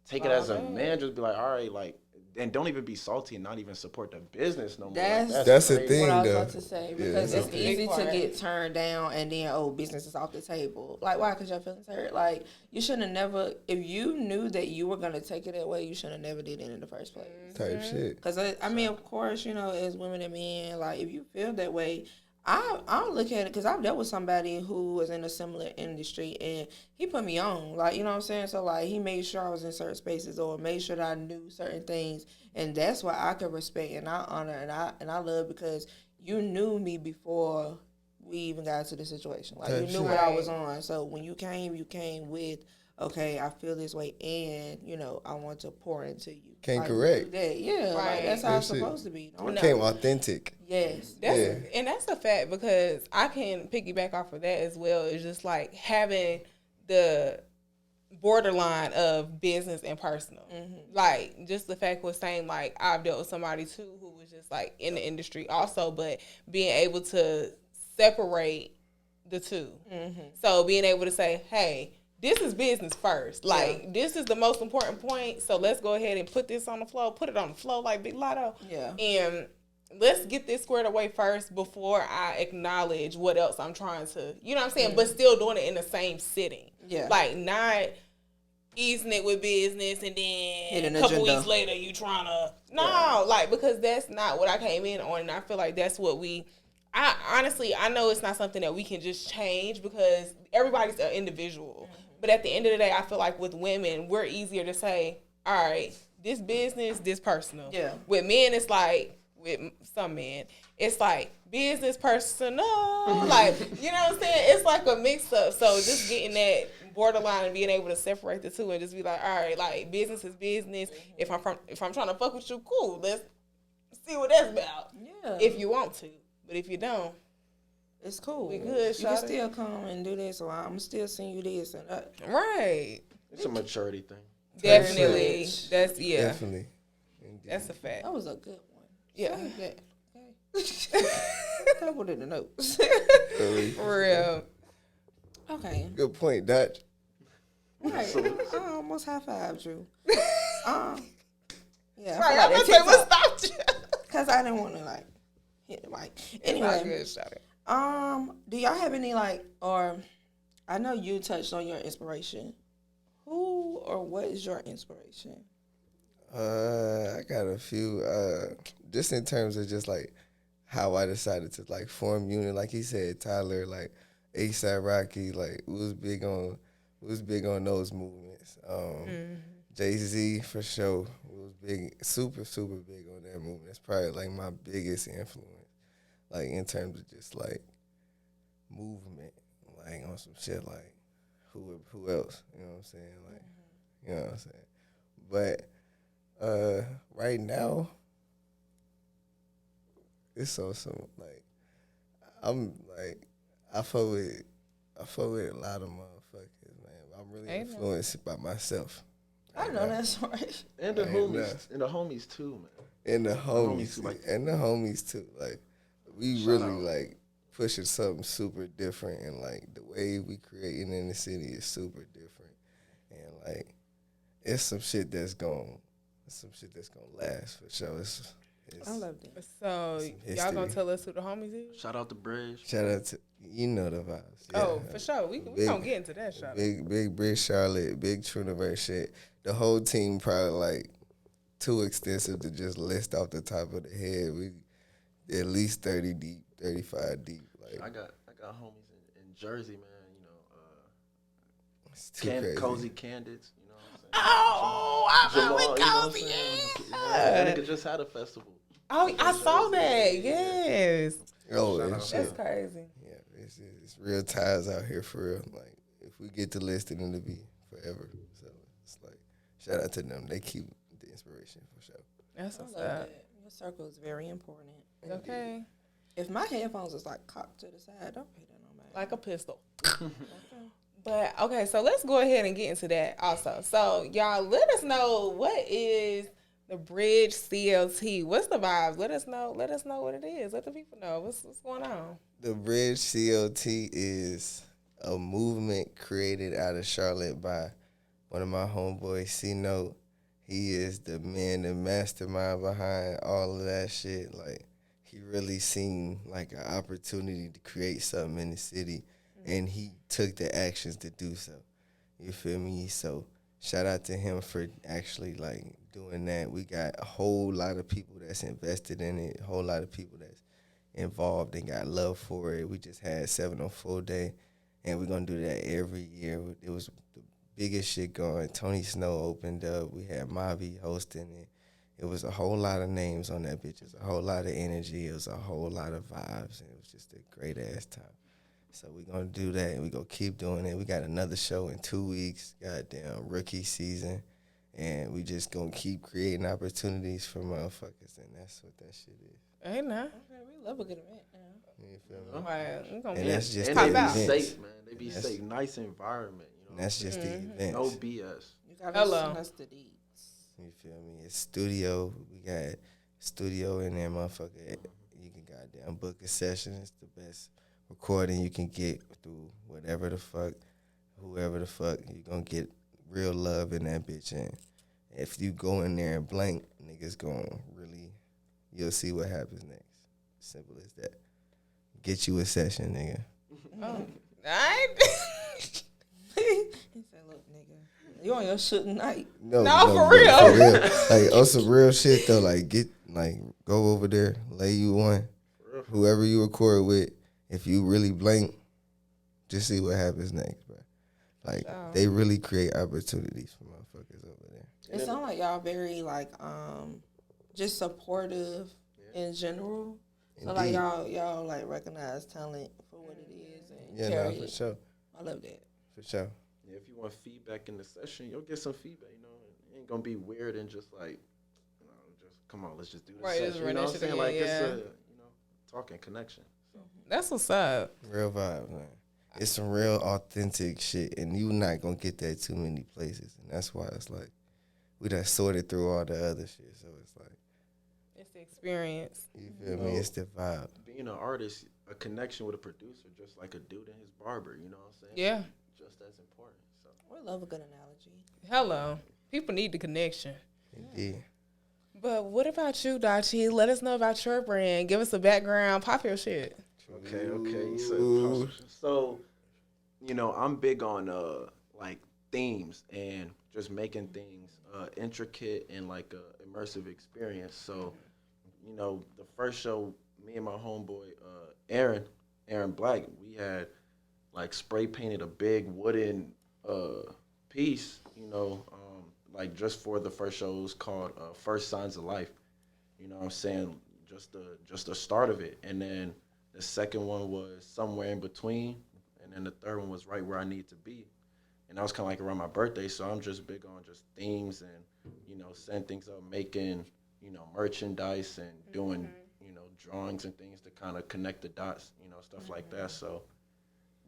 [SPEAKER 4] take it as a man. Just be like, all right, like, and don't even be salty and not even support the business no more.
[SPEAKER 3] That's the thing,
[SPEAKER 1] what I was
[SPEAKER 3] though.
[SPEAKER 1] about to say, because it's easy to get turned down and then business is off the table. Like, why? Because your feelings hurt. Like, you should have never. If you knew that you were gonna take it that way, you should have never did it in the first place.
[SPEAKER 3] Type shit.
[SPEAKER 1] Because I mean, of course, as women and men, like, if you feel that way, I'll look at it, because I've dealt with somebody who was in a similar industry and he put me on, like, you know what I'm saying? So, like, he made sure I was in certain spaces or made sure that I knew certain things, and that's what I could respect and I honor and I love, because you knew me before we even got to the situation. Like, you knew what I was on. So when you came with, okay, I feel this way, and I want to pour into you.
[SPEAKER 3] Can't correct.
[SPEAKER 1] Yeah, like, that's how it's supposed to be.
[SPEAKER 3] Came authentic.
[SPEAKER 1] Yes.
[SPEAKER 2] And that's a fact, because I can piggyback off of that as well. It's just like having the borderline of business and personal. Like, just the fact was saying, like, I've dealt with somebody too who was just like in the industry also, but being able to separate the two. So being able to say, hey, this is business first. Like, this is the most important point. So let's go ahead and put this on the floor. Put it on the floor like Big Lotto. Yeah. And let's get this squared away first before I acknowledge what else I'm trying to, you know what I'm saying? But still doing it in the same sitting. Yeah. Like, not easing it with business and then a couple weeks later you trying to, like, because that's not what I came in on. And I feel like that's what I honestly know it's not something that we can just change, because everybody's an individual. But at the end of the day, I feel like with women, we're easier to say, all right, this business, this personal. Yeah. With men, it's like, with some men, it's like business, personal. Like, you know what I'm saying? It's like a mix up. So just getting that borderline and being able to separate the two and just be like, all right, like, business is business. If I'm trying to fuck with you, cool. Let's see what that's about. Yeah. If you want to. But if you don't, it's cool. We good.
[SPEAKER 1] You can still come and do this, or I'm still sending you this and that.
[SPEAKER 2] Right.
[SPEAKER 4] It's a maturity thing.
[SPEAKER 2] Definitely. Definitely. That's a fact.
[SPEAKER 1] That was a good one.
[SPEAKER 2] Yeah.
[SPEAKER 1] Okay. That put in the notes.
[SPEAKER 2] For real.
[SPEAKER 3] Okay. Good point, Dutch.
[SPEAKER 1] Right. I almost high-fived you. Yeah.
[SPEAKER 2] Right. I'm gonna say what stopped you.
[SPEAKER 1] Because I didn't want to, like, hit the mic. Anyway, do y'all have any, like, or I know you touched on your inspiration. Who or what is your inspiration?
[SPEAKER 3] I got a few. Just in terms of just like how I decided to like form unit, like he said, Tyler, like ASAP Rocky, like was big on those movements. Jay-Z for sure was big, super big on that movement. It's probably like my biggest influence, like in terms of just like movement, like on some shit like who else, you know what I'm saying? Like, you know what I'm saying? But right now, it's so like I'm like I fuck with a lot of motherfuckers, man. I'm really influenced by myself.
[SPEAKER 1] I know that's right.
[SPEAKER 4] And the homies too, man.
[SPEAKER 3] And the homies too. Like we really like pushing something super different, and like the way we creating in the city is super different, and like it's some shit that's gonna last for sure.
[SPEAKER 2] I love that. So y'all gonna tell us who the homies is?
[SPEAKER 4] Shout out to Bridge.
[SPEAKER 3] Shout out to the vibes.
[SPEAKER 2] Yeah. Oh, for sure. We gonna get into that. Shout
[SPEAKER 3] big Bridge, Charlotte, big Truniverse shit. The whole team probably like too extensive to just list off the top of the head. We at least 30 deep, 35 deep. Like
[SPEAKER 4] I got homies in Jersey, man. You know,
[SPEAKER 3] it's too crazy.
[SPEAKER 4] Cozy Candidates. You know what I'm saying?
[SPEAKER 2] Oh, I'm with Cozy.
[SPEAKER 4] Yeah, that nigga just had a festival.
[SPEAKER 2] Oh, I saw that. Yes.
[SPEAKER 3] Oh,
[SPEAKER 2] that's crazy.
[SPEAKER 3] Yeah, it's real ties out here for real. Like if we get to list it, it'll be forever. So it's like shout out to them. They keep the inspiration for sure.
[SPEAKER 2] That's what's up.
[SPEAKER 1] Your circle is very important.
[SPEAKER 2] Okay.
[SPEAKER 1] If my headphones is like cocked to the side, don't pay that no mind.
[SPEAKER 2] Like a pistol. Okay. But okay, so let's go ahead and get into that also. So y'all let us know, what is The Bridge CLT. What's the vibes? Let us know. Let us know what it is. Let the people know what's going on.
[SPEAKER 3] The Bridge CLT is a movement created out of Charlotte by one of my homeboys, C-Note. He is the man, the mastermind behind all of that shit. Like, he really seen like an opportunity to create something in the city, and he took the actions to do so. You feel me? So shout out to him for actually like doing that. We got a whole lot of people that's invested in it, a whole lot of people that's involved and got love for it. We just had 704 Day, and we're going to do that every year. It was the biggest shit going. Tony Snow opened up. We had Mobby hosting it. It was a whole lot of names on that bitch. It was a whole lot of energy. It was a whole lot of vibes, and it was just a great-ass time. So we're going to do that, and we're going to keep doing it. We got another show in 2 weeks, goddamn rookie season, and we just going to keep creating opportunities for motherfuckers, and that's what that shit is.
[SPEAKER 2] Hey, now.
[SPEAKER 1] Okay, we love a good event now.
[SPEAKER 3] You feel me?
[SPEAKER 2] Right. We gonna
[SPEAKER 3] And that's just
[SPEAKER 4] and
[SPEAKER 3] the
[SPEAKER 4] they be
[SPEAKER 3] events.
[SPEAKER 4] safe, man. They be
[SPEAKER 3] That's-
[SPEAKER 4] safe. Nice environment. You know
[SPEAKER 3] And that's just the events.
[SPEAKER 4] no BS.
[SPEAKER 1] You gotta
[SPEAKER 2] Hello.
[SPEAKER 1] send us the deeds.
[SPEAKER 3] You feel me? It's studio. We got studio in there, motherfucker. You can goddamn book a session. It's the best recording you can get through whatever the fuck, whoever the fuck. You gonna get real love in that bitch. And if you go in there and blank, niggas gonna really, you'll see what happens next. Simple as that. Get you a session, nigga.
[SPEAKER 2] Oh. I
[SPEAKER 1] He said, "Look, nigga, you on your shit tonight."
[SPEAKER 2] No, for
[SPEAKER 3] but
[SPEAKER 2] real.
[SPEAKER 3] For real. Like, on some real shit, though, like, go over there, lay you one. Whoever you record with, if you really blank, just see what happens next, bro. Like, they really create opportunities for motherfuckers over there.
[SPEAKER 1] It sounds like y'all very like just supportive in general. So like
[SPEAKER 3] Indeed.
[SPEAKER 1] y'all like recognize talent for what it is and
[SPEAKER 3] Yeah,
[SPEAKER 1] carry
[SPEAKER 3] no, for
[SPEAKER 1] it.
[SPEAKER 3] sure.
[SPEAKER 1] I love that.
[SPEAKER 3] For sure.
[SPEAKER 4] Yeah, if you want feedback in the session, you'll get some feedback. You know, it ain't gonna be weird and just like, you know, just come on, let's just do this
[SPEAKER 2] Right, just
[SPEAKER 4] session. You
[SPEAKER 2] run
[SPEAKER 4] know
[SPEAKER 2] that
[SPEAKER 4] what I'm
[SPEAKER 2] shit
[SPEAKER 4] saying?
[SPEAKER 2] in,
[SPEAKER 4] Like it's
[SPEAKER 2] yeah.
[SPEAKER 4] a, you know, talking connection. So.
[SPEAKER 2] That's what's up.
[SPEAKER 3] Real vibes, man. It's some real authentic shit, and you not gonna get that too many places. And that's why it's like, we done sorted through all the other shit. So it's like,
[SPEAKER 2] It's the experience.
[SPEAKER 3] you feel me? It's the vibe.
[SPEAKER 4] Being an artist, a connection with a producer, just like a dude and his barber. You know what I'm saying?
[SPEAKER 2] Yeah.
[SPEAKER 4] Just as important. So.
[SPEAKER 1] We love a good analogy.
[SPEAKER 2] Hello. People need the connection.
[SPEAKER 3] Indeed.
[SPEAKER 2] But what about you, Dachi? Let us know about your brand. Give us a background. Pop your shit.
[SPEAKER 4] Okay.
[SPEAKER 3] Ooh.
[SPEAKER 4] So, you know, I'm big on like themes and just making things intricate and like a immersive experience. So, you know, the first show, me and my homeboy Aaron Black, we had like spray painted a big wooden piece, you know, like just for the first show. It was called First Signs of Life. You know what I'm saying? Just the start of it. And then the second one was Somewhere in Between. And then the third one was Right Where I Need to Be. And that was kind of like around my birthday. So I'm just big on just themes and, you know, setting things up, making, you know, merchandise and doing, you know, drawings and things to kind of connect the dots, you know, stuff like that. So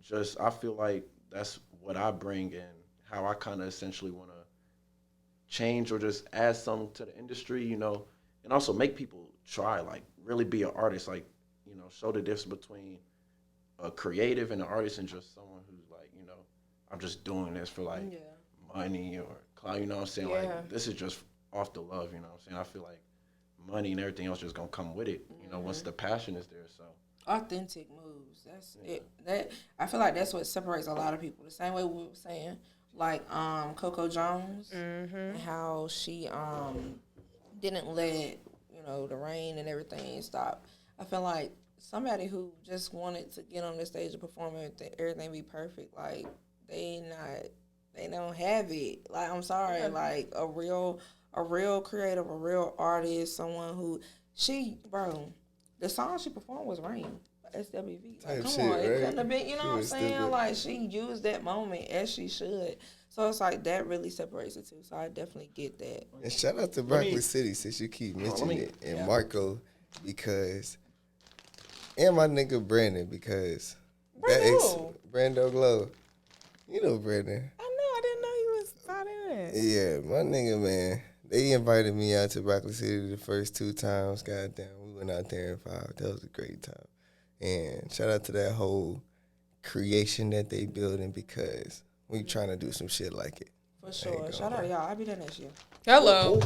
[SPEAKER 4] just, I feel like that's what I bring and how I kind of essentially want to change or just add something to the industry, you know, and also make people try, like, really be an artist, like, you know, show the difference between a creative and an artist and just someone who's like, you know, I'm just doing this for like money or clout, you know what I'm saying?
[SPEAKER 2] Yeah.
[SPEAKER 4] Like, this is just off the love, you know what I'm saying? I feel like money and everything else just gonna come with it, you know, once the passion is there, so.
[SPEAKER 1] Authentic moves. That's it. That I feel like that's what separates a lot of people. The same way we were saying, like Coco Jones and how she didn't let, you know, the rain and everything stop. I feel like somebody who just wanted to get on the stage and perform and everything be perfect, like they don't have it. Like, I'm sorry, like a real creative, a real artist, someone who the song she performed was Rain by SWV. Like,
[SPEAKER 3] Type
[SPEAKER 1] come
[SPEAKER 3] shit,
[SPEAKER 1] on, it
[SPEAKER 3] right?
[SPEAKER 1] couldn't have been, you know
[SPEAKER 3] She
[SPEAKER 1] what I'm
[SPEAKER 3] was
[SPEAKER 1] saying?
[SPEAKER 3] stupid.
[SPEAKER 1] Like, she used that moment as she should. So it's like that really separates the two. So I definitely get that.
[SPEAKER 3] And shout out to Broccoli City, since you keep mentioning it, and Marco, because, and my nigga Brandon, because Brando Glow. You know Brandon.
[SPEAKER 2] I know. I didn't know he was out in it.
[SPEAKER 3] Yeah, my nigga, man. They invited me out to Broccoli City the first 2 times. Goddamn, we went out there in 5. That was a great time. And shout out to that whole creation that they building because we trying to do some shit like it.
[SPEAKER 1] For sure. Shout out to y'all. I'll be there next year.
[SPEAKER 2] Hello.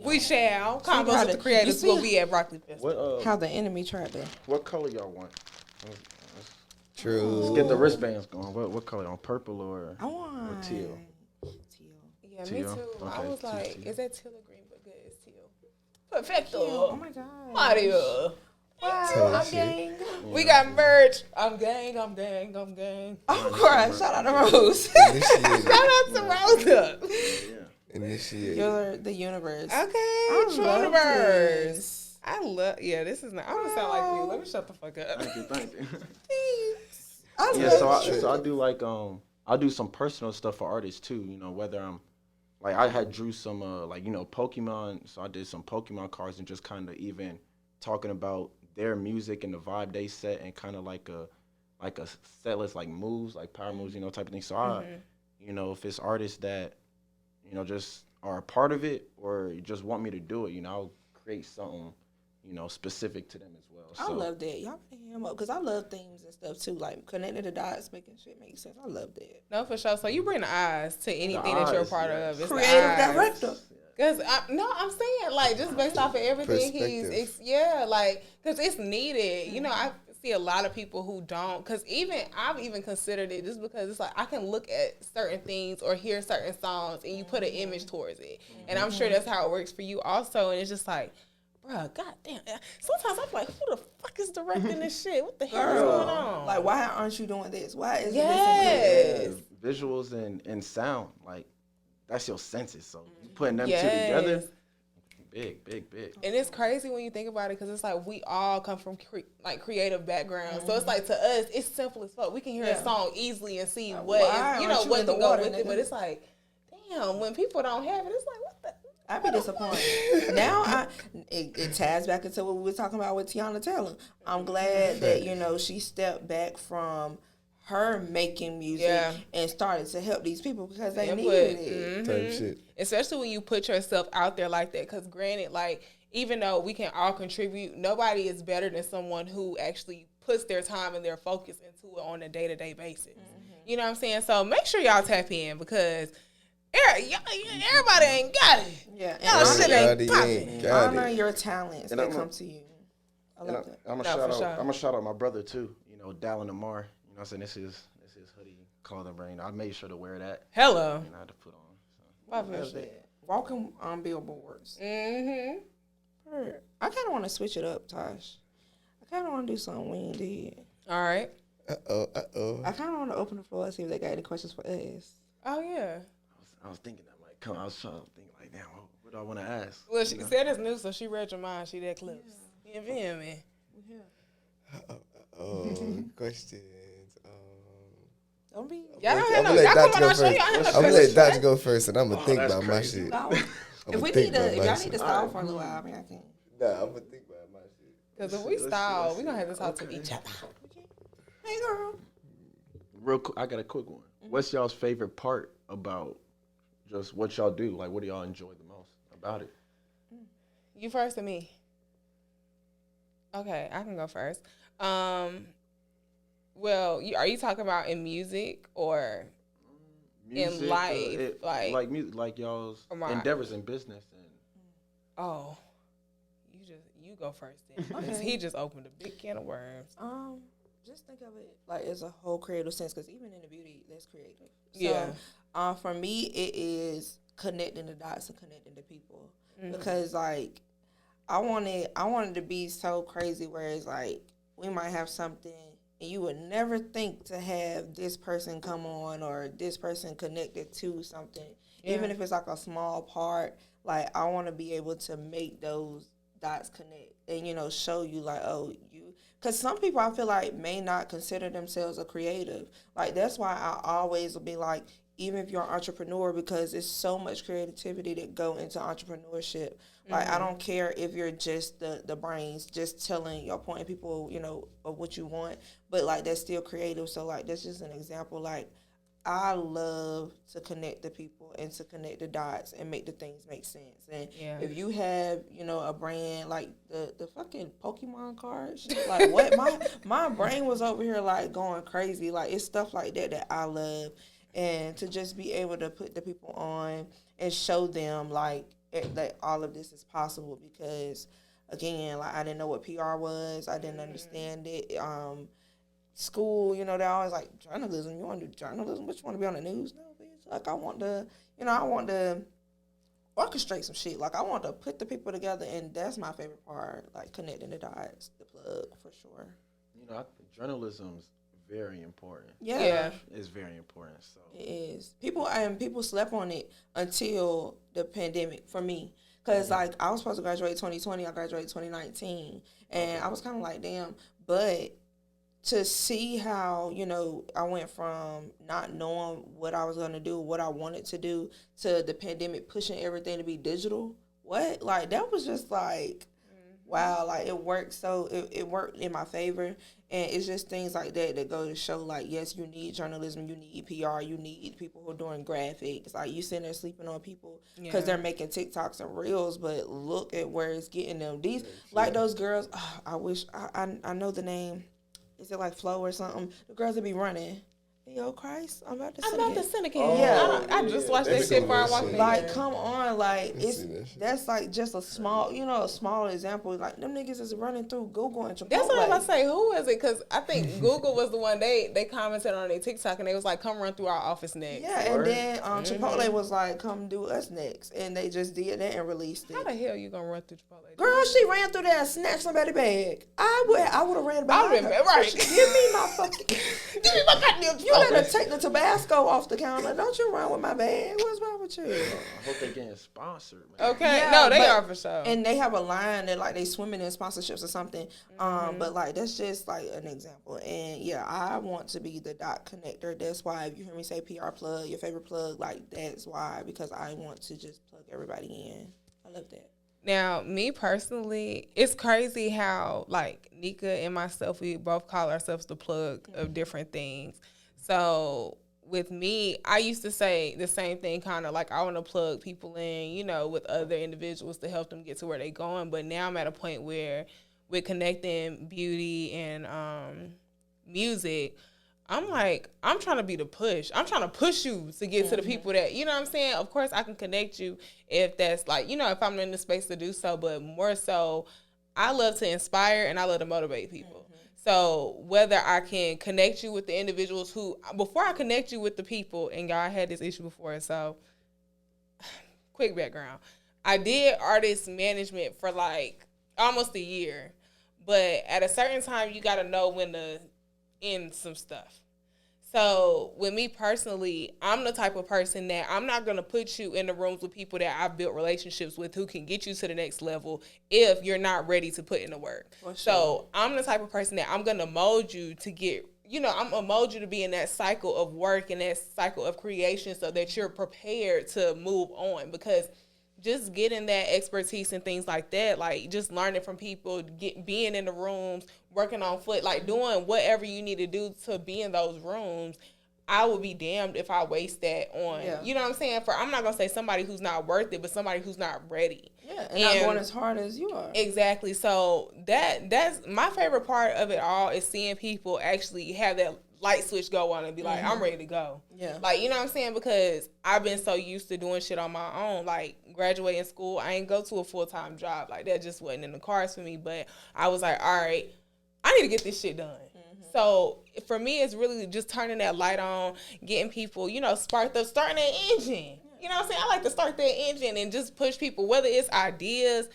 [SPEAKER 2] We shall. Convos with the creators will be at Broccoli Festival.
[SPEAKER 4] What
[SPEAKER 1] How the enemy tried to.
[SPEAKER 4] what color y'all want?
[SPEAKER 3] True.
[SPEAKER 4] Let's get the wristbands going. What color? On purple or
[SPEAKER 1] I want
[SPEAKER 4] teal?
[SPEAKER 2] Yeah, me
[SPEAKER 4] Teal?
[SPEAKER 2] too. I
[SPEAKER 4] Okay,
[SPEAKER 2] was
[SPEAKER 4] teal,
[SPEAKER 2] like,
[SPEAKER 4] teal.
[SPEAKER 2] is that teal or green? But good, it's teal. Perfecto.
[SPEAKER 1] Oh my god.
[SPEAKER 2] Mario.
[SPEAKER 3] Type
[SPEAKER 2] I'm
[SPEAKER 3] shit.
[SPEAKER 2] gang. We got merch. I'm gang. I'm gang. I'm gang.
[SPEAKER 1] Of course. Shout out to Rose.
[SPEAKER 3] Initiated.
[SPEAKER 2] Shout out to Rosa.
[SPEAKER 3] Initiated.
[SPEAKER 1] You're the universe.
[SPEAKER 2] Okay,
[SPEAKER 1] I love
[SPEAKER 2] Truniverse.
[SPEAKER 1] this.
[SPEAKER 2] I love. Yeah, this is not. I'm gonna sound like you. Let me shut the fuck up.
[SPEAKER 4] Thank you.
[SPEAKER 1] I
[SPEAKER 4] Yeah,
[SPEAKER 1] love
[SPEAKER 4] so I do like I do some personal stuff for artists too. You know, whether I'm like I had drew some like you know Pokemon, so I did some Pokemon cards and just kind of even talking about their music and the vibe they set and kind of like a set list like moves like power moves, you know, type of thing. So I, you know, if it's artists that you know just are a part of it or you just want me to do it, you know, I'll create something you know specific to them as well.
[SPEAKER 1] I
[SPEAKER 4] So
[SPEAKER 1] love that. Y'all better hit him up because I love themes and stuff too, like connecting the dots, making shit make sense. I love that.
[SPEAKER 2] No, for sure. So you bring the eyes to anything that you're a
[SPEAKER 4] eyes,
[SPEAKER 2] part
[SPEAKER 4] yes.
[SPEAKER 2] of. It's
[SPEAKER 1] Creative
[SPEAKER 2] the eyes.
[SPEAKER 1] director.
[SPEAKER 2] Cause I'm saying like just based off of everything cause it's needed. You know, I see a lot of people who don't. Cause I've even considered it just because it's like I can look at certain things or hear certain songs and you put an image towards it, and I'm sure that's how it works for you also. And it's just like, bruh, goddamn. Sometimes I'm like, who the fuck is directing this shit? What the hell is going on?
[SPEAKER 1] Like, why aren't you doing this? Why is
[SPEAKER 2] Yes.
[SPEAKER 1] this
[SPEAKER 4] visuals and sound like that's your senses. So you putting them two together, big.
[SPEAKER 2] And it's crazy when you think about it because it's like we all come from creative backgrounds. So it's like to us, it's simple as fuck. We can hear a song easily and see what
[SPEAKER 1] why
[SPEAKER 2] you know
[SPEAKER 1] aren't you
[SPEAKER 2] what
[SPEAKER 1] in
[SPEAKER 2] to
[SPEAKER 1] the
[SPEAKER 2] go
[SPEAKER 1] water,
[SPEAKER 2] with it.
[SPEAKER 1] nigga?
[SPEAKER 2] But it's like, damn, when people don't have it, it's like what the.
[SPEAKER 1] I'd be disappointed. Now it ties back into what we were talking about with Tiana Taylor. I'm glad that, you know, she stepped back from her making music and started to help these people because they needed it.
[SPEAKER 3] Type shit.
[SPEAKER 2] Especially when you put yourself out there like that. Because granted, like, even though we can all contribute, nobody is better than someone who actually puts their time and their focus into it on a day-to-day basis. You know what I'm saying? So make sure y'all tap in because everybody ain't got it.
[SPEAKER 1] Yeah.
[SPEAKER 2] Y'all shit ain't
[SPEAKER 3] Ain't
[SPEAKER 2] popping.
[SPEAKER 1] Honor your talents
[SPEAKER 4] And
[SPEAKER 1] that
[SPEAKER 4] I'm
[SPEAKER 1] come to you. I love that.
[SPEAKER 4] I'm gonna shout out my brother too. You know, Dallin Lamar. You know what I'm saying? This is hoodie clothing brand. I made sure to wear that.
[SPEAKER 2] Hello.
[SPEAKER 4] And I had to put on.
[SPEAKER 1] Walking on billboards. I kind of want to switch it up, Tosh. I kind of want to do something we ain't did.
[SPEAKER 2] All right.
[SPEAKER 3] Uh-oh.
[SPEAKER 1] I kind of want to open the floor and see if they got any questions for us.
[SPEAKER 2] Oh, yeah.
[SPEAKER 4] I was thinking that might come. I was trying to think like, damn, what do I want to ask?
[SPEAKER 2] Well, she said it's new, so she read your mind. She that close. You feel me?
[SPEAKER 3] Questions.
[SPEAKER 1] Don't be.
[SPEAKER 2] Y'all don't
[SPEAKER 3] I'm
[SPEAKER 2] have no.
[SPEAKER 3] gonna
[SPEAKER 2] Y'all
[SPEAKER 3] let
[SPEAKER 2] come
[SPEAKER 3] Dach
[SPEAKER 2] on
[SPEAKER 3] go
[SPEAKER 2] our show. Y'all
[SPEAKER 3] first.
[SPEAKER 2] have no
[SPEAKER 3] I'm gonna let
[SPEAKER 2] questions.
[SPEAKER 3] Dach go first, and I'm gonna think
[SPEAKER 4] that's
[SPEAKER 3] about my
[SPEAKER 4] crazy.
[SPEAKER 3] shit.
[SPEAKER 1] No.
[SPEAKER 3] I'ma
[SPEAKER 1] If we
[SPEAKER 3] think
[SPEAKER 1] need to,
[SPEAKER 3] about
[SPEAKER 1] if
[SPEAKER 3] my
[SPEAKER 1] y'all
[SPEAKER 3] shit.
[SPEAKER 1] need to stall for a little while, I mean, I can.
[SPEAKER 3] Nah, I'm gonna think about my shit.
[SPEAKER 2] Because if we style, we're going to have to talk to each other.
[SPEAKER 1] Hey, girl.
[SPEAKER 4] Real quick, I got a quick one. What's y'all's favorite part about just what y'all do? Like, what do y'all enjoy the most about it?
[SPEAKER 2] You first or me? Okay, I can go first. Well, are you talking about in music or in life?
[SPEAKER 4] like music, like y'all's endeavors in business and.
[SPEAKER 2] Oh, you go first then. Because he just opened a big can of worms.
[SPEAKER 1] Just think of it like as a whole creative sense, because even in the beauty, that's creative.
[SPEAKER 2] Yeah.
[SPEAKER 1] So, for me, it is connecting the dots and connecting the people, because like I wanted to be so crazy where it's like we might have something and you would never think to have this person come on or this person connected to something, even if it's like a small part. Like I want to be able to make those dots connect and, you know, show you like, oh, because some people I feel like may not consider themselves a creative. Like that's why I always will be like, even if you're an entrepreneur, because it's so much creativity that go into entrepreneurship. Like I don't care if you're just the brains, just telling your point, people, you know, of what you want, but like that's still creative. So like that's just an example. Like I love to connect the people and to connect the dots and make the things make sense. And if you have, you know, a brand like the fucking Pokemon cards, like what my brain was over here like going crazy. Like it's stuff like that I love, and to just be able to put the people on and show them like that all of this is possible, because again, like I didn't know what PR was, I didn't understand it. School, you know, they're always like, journalism, you want to do journalism? But you want to be on the news? No, bitch. Like, I want to orchestrate some shit. Like, I want to put the people together, and that's my favorite part, like, connecting the dots, the plug, for sure.
[SPEAKER 4] You know, I think journalism is very important.
[SPEAKER 1] Yeah.
[SPEAKER 4] It's very important. So
[SPEAKER 1] it is. People slept on it until the pandemic, for me. Because, like, I was supposed to graduate 2020, I graduated 2019, and I was kind of like, damn, but to see how, you know, I went from not knowing what I was going to do, what I wanted to do, to the pandemic pushing everything to be digital. What? Like, that was just like, wow, like it worked. So it worked in my favor. And it's just things like that go to show, like, yes, you need journalism, you need PR, you need people who are doing graphics. Like, you sitting there sleeping on people because they're making TikToks and Reels, but look at where it's getting them. These, like those girls, I wish, I know the name. Is it like Flo or something? The girls that be running. Yo, Christ, I'm about to sin again.
[SPEAKER 2] Oh, I just watched that shit before I walked in.
[SPEAKER 1] Like, come on, like, that's like just a small, you know, a small example. Like, them niggas is running through Google and Chipotle.
[SPEAKER 2] That's what I'm about to say. Who is it? Because I think Google was the one, they commented on their TikTok, and they was like, come run through our office next.
[SPEAKER 1] Yeah, and then Chipotle was like, come do us next. And they just did that and released it.
[SPEAKER 2] How the hell you gonna run through Chipotle?
[SPEAKER 1] Girl, she ran through there and snatched somebody's bag. I would have ran back.
[SPEAKER 2] Right.
[SPEAKER 1] Give me my fucking... Give me my goddamn... You better take the Tabasco off the counter. Don't you run with my bag. What's wrong with you?
[SPEAKER 4] I hope they're getting sponsored, man.
[SPEAKER 2] Okay. Yeah, no, they are for sure.
[SPEAKER 1] And they have a line that, like, they swimming in sponsorships or something. But, like, that's just, like, an example. And, yeah, I want to be the dot connector. That's why if you hear me say PR plug, your favorite plug, like, that's why. Because I want to just plug everybody in. I love that.
[SPEAKER 2] Now, me personally, it's crazy how, like, Nika and myself, we both call ourselves the plug of different things. So with me, I used to say the same thing, kind of like I want to plug people in, you know, with other individuals to help them get to where they're going. But now I'm at a point where with connecting beauty and music, I'm like, I'm trying to be the push. I'm trying to push you to get to the people that, you know what I'm saying? Of course, I can connect you if that's like, you know, if I'm in the space to do so. But more so, I love to inspire and I love to motivate people. So whether I can connect you with the individuals who, before I connect you with the people, and y'all had this issue before, so quick background. I did artist management for like almost a year, but at a certain time, you got to know when to end some stuff. So with me personally, I'm the type of person that I'm not going to put you in the rooms with people that I've built relationships with who can get you to the next level if you're not ready to put in the work. Sure. So I'm the type of person that I'm going to mold you to get, you know, I'm going to mold you to be in that cycle of work and that cycle of creation so that you're prepared to move on. Because just getting that expertise and things like that, like just learning from people, being in the rooms, working on foot, like doing whatever you need to do to be in those rooms, I would be damned if I waste that on, you know what I'm saying? I'm not going to say somebody who's not worth it, but somebody who's not ready.
[SPEAKER 1] Yeah, and not going as hard as you are.
[SPEAKER 2] Exactly. So that's my favorite part of it all, is seeing people actually have that light switch go on and be like, I'm ready to go. Yeah. Like, you know what I'm saying? Because I've been so used to doing shit on my own. Like, graduating school, I ain't go to a full-time job. Like, that just wasn't in the cards for me. But I was like, all right, I need to get this shit done. So for me, it's really just turning that light on, getting people, you know, starting that engine. You know what I'm saying? I like to start that engine and just push people, whether it's ideas,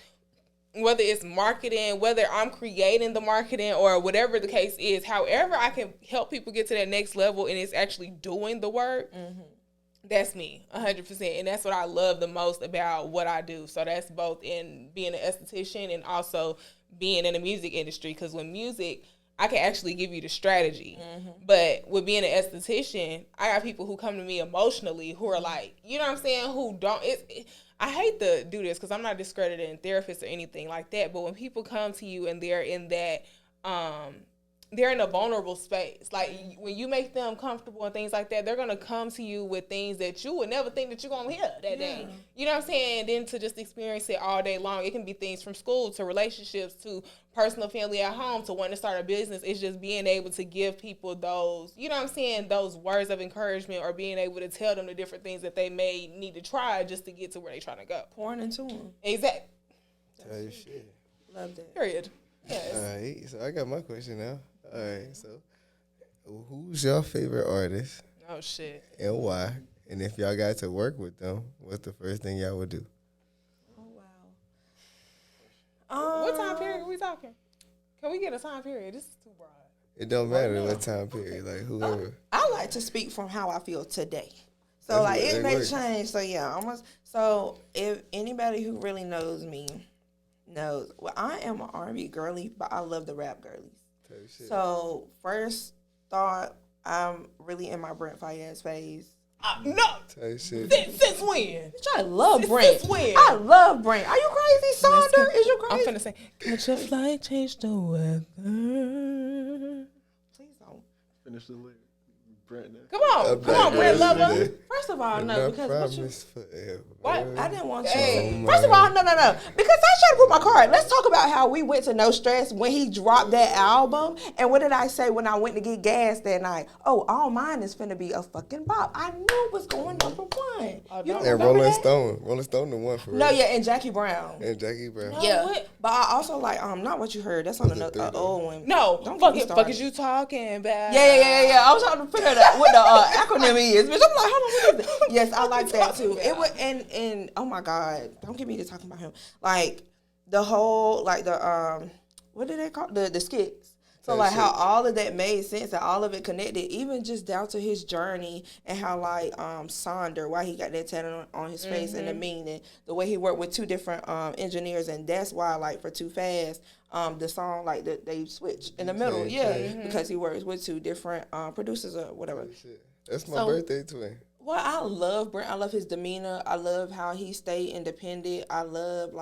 [SPEAKER 2] whether it's marketing, whether I'm creating the marketing or whatever the case is. However I can help people get to that next level and it's actually doing the work, that's me, 100%. And that's what I love the most about what I do. So that's both in being an esthetician and also being in the music industry. Because with music, I can actually give you the strategy. But with being an esthetician, I got people who come to me emotionally who are like, you know what I'm saying, who don't... I hate to do this because I'm not discrediting therapists or anything like that, but when people come to you and they're in that they're in a vulnerable space. Like when you make them comfortable and things like that, they're gonna come to you with things that you would never think that you're gonna hear that day. You know what I'm saying? And then to just experience it all day long, it can be things from school to relationships to personal family at home to wanting to start a business. It's just being able to give people those, you know what I'm saying, those words of encouragement, or being able to tell them the different things that they may need to try just to get to where they're trying to go.
[SPEAKER 1] Pouring into them.
[SPEAKER 2] Exactly.
[SPEAKER 3] Tell you shit.
[SPEAKER 1] Love that.
[SPEAKER 2] Period. Yes.
[SPEAKER 3] All right, so I got my question now. All right, so who's your favorite artist
[SPEAKER 2] Oh shit.
[SPEAKER 3] and why? And if y'all got to work with them, what's the first thing y'all would do?
[SPEAKER 1] Oh wow.
[SPEAKER 2] What time period are we talking? Can we get a time period? This is too broad.
[SPEAKER 3] It don't matter what time period, like whoever.
[SPEAKER 1] I like to speak from how I feel today. So
[SPEAKER 3] That's
[SPEAKER 1] like
[SPEAKER 3] what-
[SPEAKER 1] it
[SPEAKER 3] that
[SPEAKER 1] may
[SPEAKER 3] works.
[SPEAKER 1] change. So yeah, almost. So if anybody who really knows me knows, well, I am an R&B girly, but I love the rap girlies.
[SPEAKER 3] Tell you shit.
[SPEAKER 1] So first thought, I'm really in my Brent Fayez phase.
[SPEAKER 2] No.
[SPEAKER 3] Tell you shit.
[SPEAKER 2] Since when?
[SPEAKER 1] Bitch, I love Brent.
[SPEAKER 2] Since when?
[SPEAKER 1] I love Brent. Are you crazy, Sonder? Is you
[SPEAKER 2] I'm
[SPEAKER 1] crazy?
[SPEAKER 2] finna say, catch a flight, change the weather.
[SPEAKER 1] Please don't.
[SPEAKER 4] Finish the lyric. Brent.
[SPEAKER 2] Come on, Brent lover.
[SPEAKER 1] First of all, no,
[SPEAKER 3] No
[SPEAKER 1] because what you.
[SPEAKER 3] promise forever.
[SPEAKER 2] What?
[SPEAKER 1] I didn't want you.
[SPEAKER 2] Hey.
[SPEAKER 1] First of all, no. Because I tried to put my card. Let's talk about how we went to No Stress when he dropped that album. And what did I say when I went to get gas that night? Oh, All Mine is finna be a fucking bop. I knew it was going number one. You don't
[SPEAKER 3] And
[SPEAKER 1] remember
[SPEAKER 3] Rolling
[SPEAKER 1] that?
[SPEAKER 3] Stone. Rolling Stone the one for
[SPEAKER 1] No,
[SPEAKER 3] real.
[SPEAKER 1] yeah, and Jackie Brown.
[SPEAKER 3] And Jackie Brown.
[SPEAKER 1] Yeah,
[SPEAKER 2] what?
[SPEAKER 1] but I also like not what you heard. That's on
[SPEAKER 3] Was it
[SPEAKER 1] another
[SPEAKER 3] three, though?
[SPEAKER 1] old one.
[SPEAKER 2] No,
[SPEAKER 1] Don't
[SPEAKER 2] fuck
[SPEAKER 1] get me
[SPEAKER 2] it. Fuck
[SPEAKER 1] started.
[SPEAKER 2] is you talking about?
[SPEAKER 1] Yeah. I was trying to figure out what the acronym is, bitch. I'm like, hold on, what is it? Yes, I like that too. It was and oh my god, don't get me to talking about him. Like the whole like the what do they call the skits? So like how all of that made sense and all of it connected, even just down to his journey and how like Sonder, why he got that tattoo on his face and the meaning, the way he worked with two different engineers, and that's why like for Too Fast, the song like they switched in the middle, because he works with two different producers or whatever.
[SPEAKER 3] Shit. That's my
[SPEAKER 1] So-
[SPEAKER 3] birthday twin.
[SPEAKER 1] Well, I love Brent. I love his demeanor. I love how he stayed independent. I love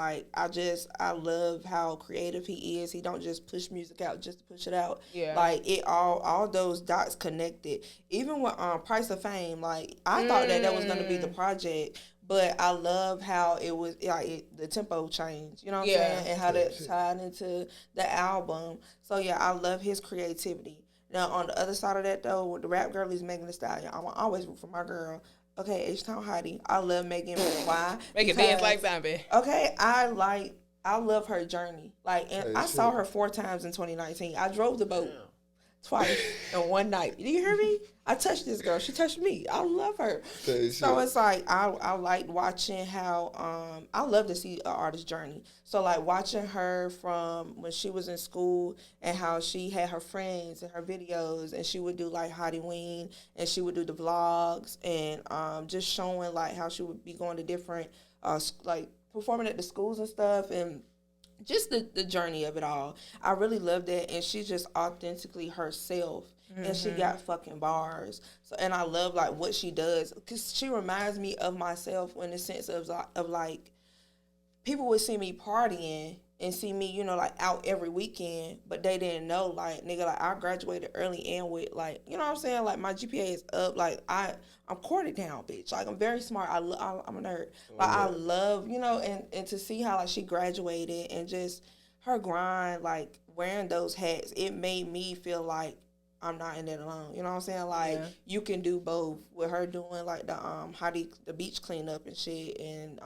[SPEAKER 1] how creative he is. He don't just push music out just to push it out.
[SPEAKER 2] Yeah.
[SPEAKER 1] Like it all those dots connected. Even with Price of Fame, like I thought that was gonna be the project, but I love how it was like the tempo changed. You know what I'm saying? And how that tied into the album. So yeah, I love his creativity. Now, on the other side of that, though, with the rap girl is Megan Thee Stallion. I'm always root for my girl. Okay, H-Town Hottie. I love Megan. Why?
[SPEAKER 2] Make it dance like zombie.
[SPEAKER 1] Okay, I love her journey. Like, and I saw her 4 times in 2019. I drove the boat twice in one night. Do you hear me? I touched this girl. She touched me. I love her. So it's like I like watching how I love to see an artist's journey. So like watching her from when she was in school and how she had her friends and her videos, and she would do like Hottie Ween and she would do the vlogs and just showing like how she would be going to different like performing at the schools and stuff, and just the journey of it all. I really love that, and she's just authentically herself. And she got fucking bars. So, and I love like what she does, because she reminds me of myself in the sense of like people would see me partying and see me, you know, like out every weekend, but they didn't know like, nigga, like I graduated early and with like, you know what I'm saying? Like my GPA is up. Like I'm courted down, bitch. Like I'm very smart. I'm a nerd. Like I love, you know, and to see how like she graduated and just her grind, like wearing those hats, it made me feel like I'm not in it alone. You know what I'm saying? Like you can do both with her doing like the beach cleanup and shit, and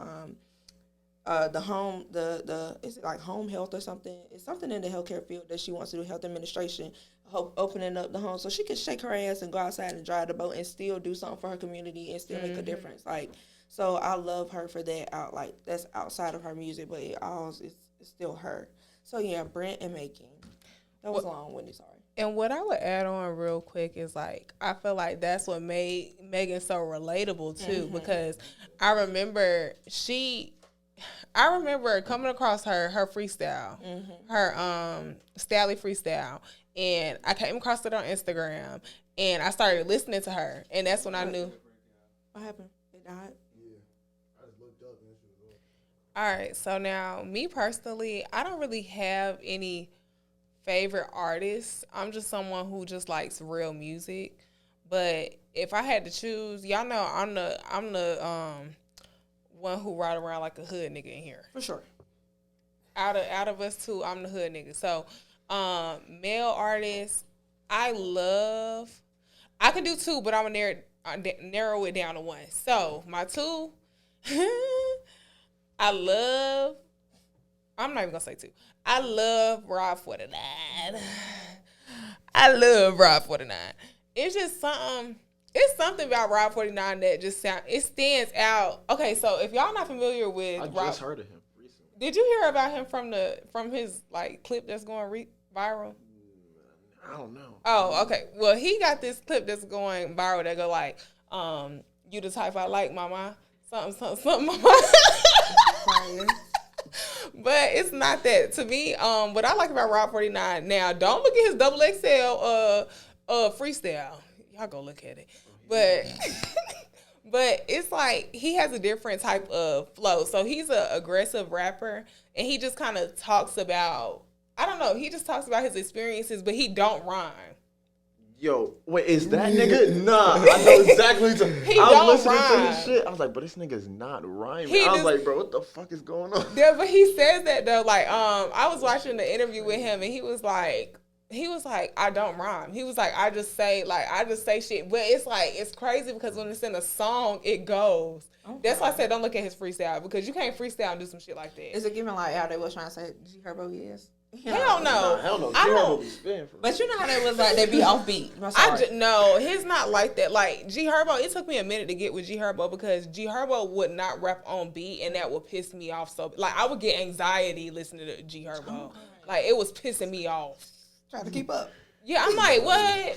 [SPEAKER 1] is it like home health or something? It's something in the healthcare field that she wants to do, health administration, opening up the home so she can shake her ass and go outside and drive the boat and still do something for her community and still make a difference. Like, so I love her for that. That's outside of her music, but it's still her. So yeah, Brent and Megan. That was long-winded, sorry.
[SPEAKER 2] And what I would add on real quick is like, I feel like that's what made Megan so relatable too, because I remember coming across her freestyle, her Stally freestyle, and I came across it on Instagram, and I started listening to her, and that's when I knew.
[SPEAKER 1] What happened? It died?
[SPEAKER 2] All right, so now me personally, I don't really have any favorite artists, I'm just someone who just likes real music. But if I had to choose, y'all know I'm the one who ride around like a hood nigga in here.
[SPEAKER 1] For sure.
[SPEAKER 2] Out of us two, I'm the hood nigga. So, male artists, I could do two, but I'm gonna narrow it down to one. So my two, I'm not even gonna say two. I love Rob 49. I love Rob 49. It's just something. It's something about Rob 49 that just it stands out. Okay, so if y'all not familiar with
[SPEAKER 4] I just heard of him recently.
[SPEAKER 2] Did you hear about him from his like clip that's going viral?
[SPEAKER 4] I don't know.
[SPEAKER 2] Oh, okay. Well, he got this clip that's going viral that go like, you the type I like, mama. Something, mama. But it's not that. To me, what I like about Rob 49 now, don't look at his double XL freestyle. Y'all go look at it. But it's like he has a different type of flow. So he's an aggressive rapper, and he just kind of talks about, I don't know, he just talks about his experiences, but he don't rhyme.
[SPEAKER 4] Yo, wait, is that nigga? Nah, I know exactly what you're talking. I was listening to his shit. I was like, but this nigga's not rhyming. I was like, bro, what the fuck is going on?
[SPEAKER 2] Yeah, but he says that though. Like, I was watching the interview with him, and he was like, I don't rhyme. He was like, I just say shit. But it's like, it's crazy because when it's in a song, it goes. Okay. That's why I said don't look at his freestyle, because you can't freestyle and do some shit like that.
[SPEAKER 1] Is it given like how they was trying to say G Herbo is?
[SPEAKER 2] Hell no.
[SPEAKER 4] Hell no.
[SPEAKER 2] I don't.
[SPEAKER 1] But you know how they was like, they be offbeat.
[SPEAKER 2] No, his not like that. Like G Herbo, it took me a minute to get with G Herbo because G Herbo would not rap on beat, and that would piss me off. So like I would get anxiety listening to G Herbo. Like it was pissing me off.
[SPEAKER 1] Trying to keep up.
[SPEAKER 2] Yeah, I'm like,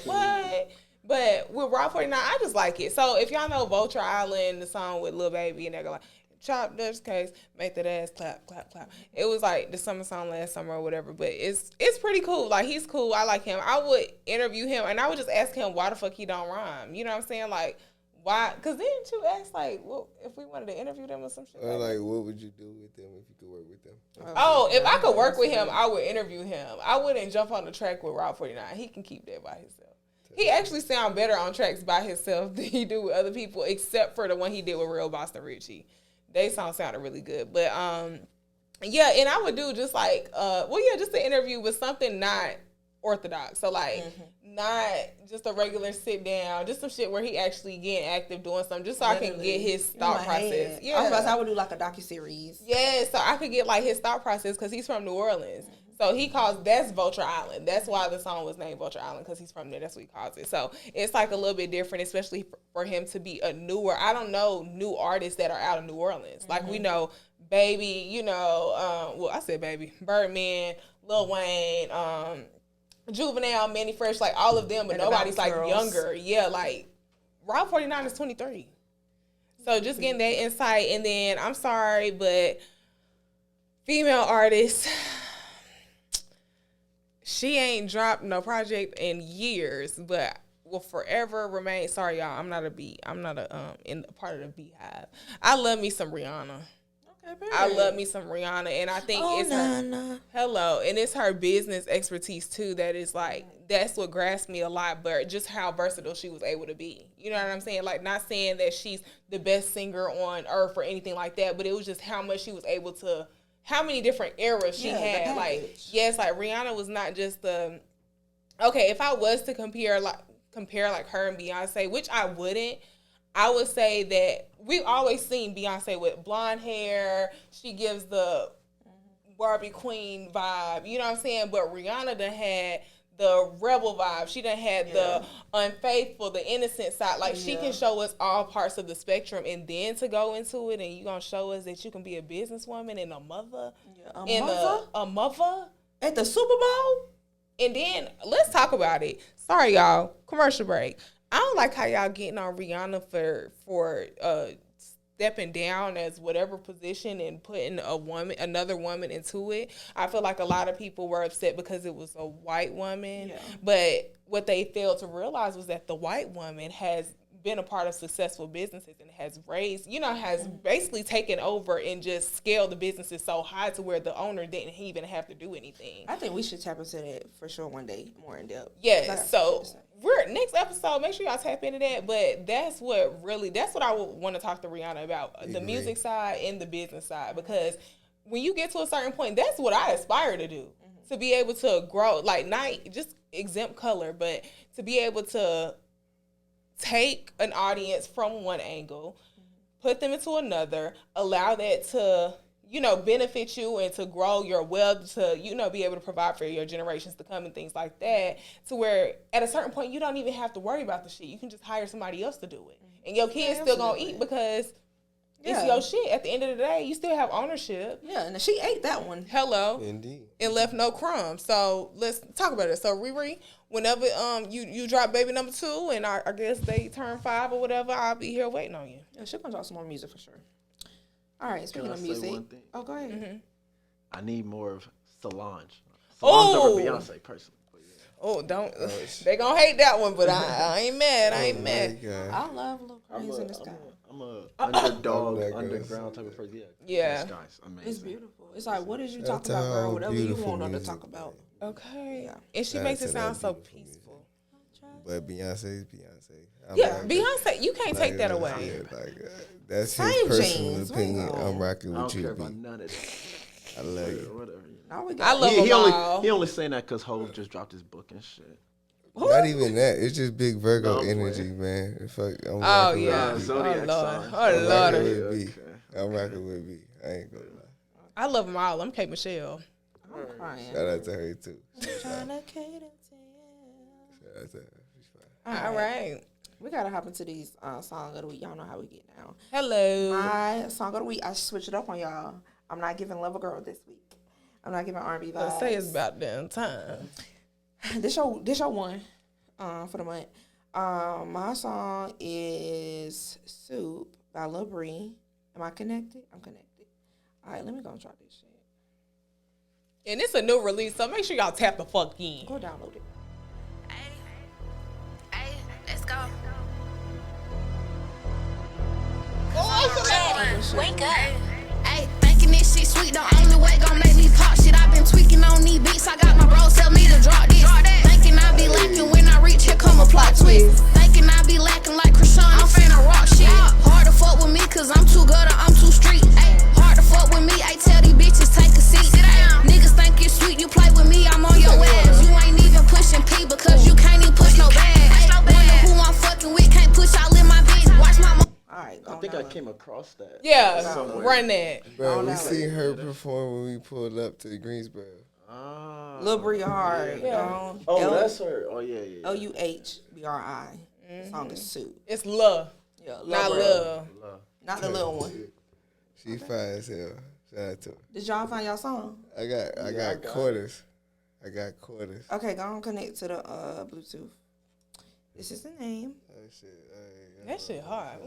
[SPEAKER 2] what? But with Rob 49, I just like it. So if y'all know Vulture Island, the song with Lil Baby, and they go like, chop this case, make that ass clap, clap, clap. It was like the summer song last summer or whatever, but it's pretty cool. Like he's cool. I like him. I would interview him and I would just ask him why the fuck he don't rhyme. You know what I'm saying? Like why? Because didn't you ask like, well, if we wanted to interview them or some shit?
[SPEAKER 3] Or like, what would you do with them if you could work with them?
[SPEAKER 2] Oh, if I could work with him, I would interview him. I wouldn't jump on the track with Rob 49. He can keep that by himself. He actually sound better on tracks by himself than he do with other people, except for the one he did with Real Boston Richie. They sounded really good. But yeah, and I would do just like just an interview with something not orthodox. So like not just a regular sit down, just some shit where he actually getting active doing something, just so I can get his thought process. Yeah,
[SPEAKER 1] I would do like a docuseries.
[SPEAKER 2] Yeah, so I could get like his thought process because he's from New Orleans. So that's Vulture Island. That's why the song was named Vulture Island, because he's from there. That's what he calls it. So it's like a little bit different, especially for him to be a newer. I don't know new artists that are out of New Orleans. Like we know Baby, I said Baby, Birdman, Lil Wayne, Juvenile, Manny Fresh, like all of them, but nobody's like younger. Yeah, like Rob 49 is 23. So just getting that insight. And then I'm sorry, but female artists, she ain't dropped no project in years, but will forever remain. Sorry, y'all. I'm not a in part of the Beehive. I love me some Rihanna. Okay, I love me some Rihanna, and I think it's her business expertise too. That is like that's what grasped me a lot. But just how versatile she was able to be. You know what I'm saying? Like not saying that she's the best singer on earth or anything like that, but it was just how much she was able to. How many different eras she had. Like, yes, like Rihanna was not just the, okay, if I was to compare like her and Beyonce, which I wouldn't, I would say that we've always seen Beyonce with blonde hair. She gives the Barbie Queen vibe, you know what I'm saying? But Rihanna done had the rebel vibe. She done had the unfaithful, the innocent side. Like she can show us all parts of the spectrum, and then to go into it and you gonna show us that you can be a businesswoman and a mother. Yeah, a mother
[SPEAKER 1] at the Super Bowl.
[SPEAKER 2] And then let's talk about it. Sorry, y'all. Commercial break. I don't like how y'all getting on Rihanna for stepping down as whatever position and putting another woman into it. I feel like a lot of people were upset because it was a white woman. Yeah. But what they failed to realize was that the white woman has been a part of successful businesses and has raised, has basically taken over and just scaled the businesses so high to where the owner didn't even have to do anything.
[SPEAKER 1] I think we should tap into that for sure one day, more in depth.
[SPEAKER 2] Yeah, so next episode, make sure y'all tap into that. But that's what I would want to talk to Rihanna about, the music side and the business side, because when you get to a certain point, that's what I aspire to do, to be able to grow, like not just exempt color, but to be able to take an audience from one angle, put them into another, allow that to, benefit you and to grow your wealth, to, be able to provide for your generations to come and things like that, to where at a certain point you don't even have to worry about the shit. You can just hire somebody else to do it. And your kids still gonna eat because it's your shit. At the end of the day, you still have ownership.
[SPEAKER 1] Yeah, and she ate that one.
[SPEAKER 2] Hello.
[SPEAKER 3] Indeed.
[SPEAKER 2] And left no crumbs. So let's talk about it. So Riri, whenever you drop baby number 2 and I guess they turn 5 or whatever, I'll be here waiting on you.
[SPEAKER 1] Yeah, she'll drop some more music for sure. All right, speaking of music. Oh, go ahead.
[SPEAKER 2] Mm-hmm.
[SPEAKER 4] I need more of Solange.
[SPEAKER 2] Oh!
[SPEAKER 4] Solange over Beyonce, personally.
[SPEAKER 2] Oh, don't. They gonna hate that one, but I ain't mad. I ain't mad.
[SPEAKER 1] I love Little Crazy in the Sky.
[SPEAKER 4] I'm a underdog, underground type of person.
[SPEAKER 2] Yeah.
[SPEAKER 4] This guy's amazing.
[SPEAKER 1] It's beautiful. It's like, what did you talk about, girl? Whatever you want her to talk about.
[SPEAKER 2] Okay.
[SPEAKER 1] Yeah.
[SPEAKER 2] And she makes it sound so peaceful.
[SPEAKER 3] But Beyonce's Beyonce.
[SPEAKER 2] Yeah, Beyonce, you can't take that away.
[SPEAKER 3] That's
[SPEAKER 1] Same
[SPEAKER 3] his personal
[SPEAKER 1] jeans.
[SPEAKER 3] opinion. I'm rocking
[SPEAKER 4] I
[SPEAKER 3] with
[SPEAKER 4] don't care
[SPEAKER 3] you, B.
[SPEAKER 4] about none of that.
[SPEAKER 3] I love you.
[SPEAKER 4] Whatever.
[SPEAKER 2] I love
[SPEAKER 4] he
[SPEAKER 2] them all.
[SPEAKER 4] only saying that because Hov just dropped his book and shit.
[SPEAKER 3] Not even that. It's just big Virgo
[SPEAKER 4] No,
[SPEAKER 3] energy, man. Fuck, I'm
[SPEAKER 2] Oh,
[SPEAKER 3] rocking
[SPEAKER 2] yeah.
[SPEAKER 3] with B.
[SPEAKER 4] Zodiac
[SPEAKER 2] Oh, Lord.
[SPEAKER 4] sign.
[SPEAKER 2] Oh,
[SPEAKER 3] I'm
[SPEAKER 2] Lord.
[SPEAKER 3] rocking with B.
[SPEAKER 4] Okay.
[SPEAKER 3] I'm rocking with B. I ain't gonna lie.
[SPEAKER 2] I love them all. I'm Kate Michelle.
[SPEAKER 1] I'm crying.
[SPEAKER 3] Shout out to her too.
[SPEAKER 1] Trying to cater to you.
[SPEAKER 3] Shout out to her. She's fine.
[SPEAKER 2] All right.
[SPEAKER 1] We gotta hop into these song of the week. Y'all know how we get down.
[SPEAKER 2] Hello.
[SPEAKER 1] My song of the week, I switched it up on y'all. I'm not giving Love a Girl this week. I'm not giving R&B vibes.
[SPEAKER 2] Let's say it's about damn time.
[SPEAKER 1] This your one for the month. My song is Soup by Luh Bri. Am I connected? I'm connected. All right, let me go and try this shit.
[SPEAKER 2] And it's a new release, so make sure y'all tap the fuck in.
[SPEAKER 1] Go download it.
[SPEAKER 5] Hey, let's go. Wake up. Hey, thinking this shit sweet, the only way gon' make me pop shit. I been tweaking on these beats. I got my bros tell me to drop this. Thinking I be lacking when I reach, here come a plot twist. Thinking I be lacking like Krishan, I'm finna rock shit. Hard to fuck with me, cause I'm too good or I'm too street. Ay, hard to fuck with me, I tell these bitches take a seat. Niggas think it's sweet, you play with me, I'm on your ass. You ain't even pushing P because you can't even push no bag. Wonder who I'm fucking with, can't push all in my bitch. Watch my
[SPEAKER 1] All right,
[SPEAKER 4] I think I came across that.
[SPEAKER 2] Yeah,
[SPEAKER 4] somewhere.
[SPEAKER 2] run that.
[SPEAKER 3] Bro, we seen her perform when we pulled up to Greensboro.
[SPEAKER 4] Ah.
[SPEAKER 1] Luh Bri hard.
[SPEAKER 2] Yeah.
[SPEAKER 4] Oh, that's her. Oh, yeah.
[SPEAKER 1] Luhbri. The song is Soup.
[SPEAKER 2] It's love,
[SPEAKER 1] Yeah,
[SPEAKER 2] not
[SPEAKER 1] Bri.
[SPEAKER 2] love.
[SPEAKER 1] Not the little one.
[SPEAKER 3] She fine as hell. Shout out to her.
[SPEAKER 1] Did y'all find y'all song?
[SPEAKER 3] I got quarters. I got quarters.
[SPEAKER 1] Okay, go on connect to the Bluetooth. This is the name.
[SPEAKER 3] Oh, shit.
[SPEAKER 2] That shit hard.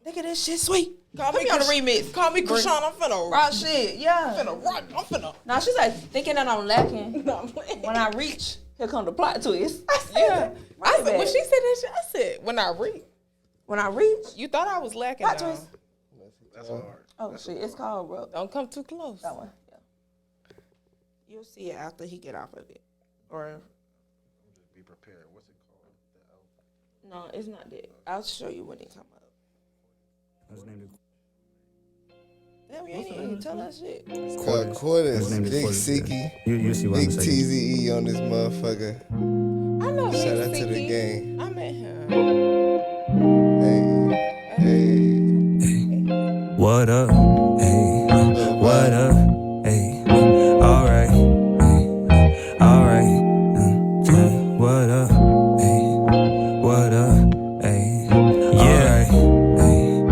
[SPEAKER 1] Look at this shit, sweet.
[SPEAKER 2] Call
[SPEAKER 1] Put me on the remix.
[SPEAKER 2] Call me Krishan, I'm finna
[SPEAKER 1] Rock shit, yeah.
[SPEAKER 2] rock. I'm finna.
[SPEAKER 1] Now she's like thinking that I'm lacking.
[SPEAKER 2] No, I'm playing.
[SPEAKER 1] When I reach, here come the plot twist.
[SPEAKER 2] Yeah.
[SPEAKER 1] Right
[SPEAKER 2] I said, when she said that shit, I said, when I reach.
[SPEAKER 1] When I reach,
[SPEAKER 2] You thought I was lacking
[SPEAKER 1] plot
[SPEAKER 2] now.
[SPEAKER 1] twist.
[SPEAKER 4] That's hard.
[SPEAKER 1] Oh shit, it's called bro.
[SPEAKER 2] Don't come too close.
[SPEAKER 1] That one. Yeah. You'll see it after he get off of it, or
[SPEAKER 4] Just be prepared. What's it called?
[SPEAKER 1] no, it's not that. I'll show you when it come up. Damn, you ain't even tell that shit.
[SPEAKER 3] Called quarters.
[SPEAKER 6] His name is
[SPEAKER 3] Big
[SPEAKER 6] Quarters,
[SPEAKER 3] Seeky.
[SPEAKER 6] You see what
[SPEAKER 3] Big
[SPEAKER 6] I'm saying?
[SPEAKER 3] Teezie on this motherfucker.
[SPEAKER 2] I know
[SPEAKER 3] Shout
[SPEAKER 2] Big
[SPEAKER 3] out to the
[SPEAKER 2] Seeky.
[SPEAKER 3] gang.
[SPEAKER 2] I met him.
[SPEAKER 3] Hey.
[SPEAKER 6] What up? Hey, what up? Hey, alright. Hey, alright. What up? Hey, what up? Hey, yeah. Hey,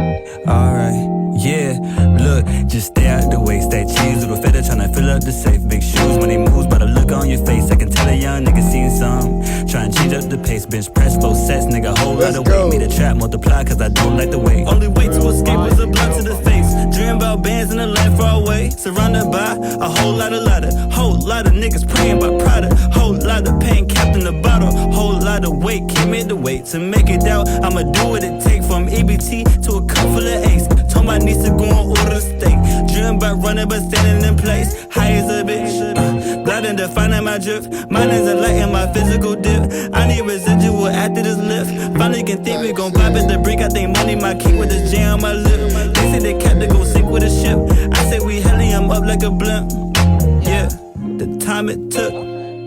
[SPEAKER 6] alright. Yeah, look, just stay out the way. Stay cheese, little feta tryna fill up the safe. Big shoes when they moves, by the look on your face. I can tell a young nigga seen some. Tryna change up the pace, bench press, 4 sets, nigga, whole lot of weight. Me the trap multiply, cause I don't like the weight. Only way to escape was a blunt to the face. Dream about bands in the land far away. Surrounded by a whole lot of niggas praying by Prada. Whole lot of pain capped in the bottle. Whole lot of weight, can't make the weight to make it out. I'ma do what it take from EBT to a cup full of ace. Told my niece to go and order the steak. Dream about running but standing in place. High as a bitch, glad and defining my drift. Mine is a light in my physical dip. I need residual after this lift. Finally can think we gon' pop at the brick. I think money my key with the J on my lip. They say they kept to go sink with a ship. I say we helium up like a blimp. Yeah, the time it took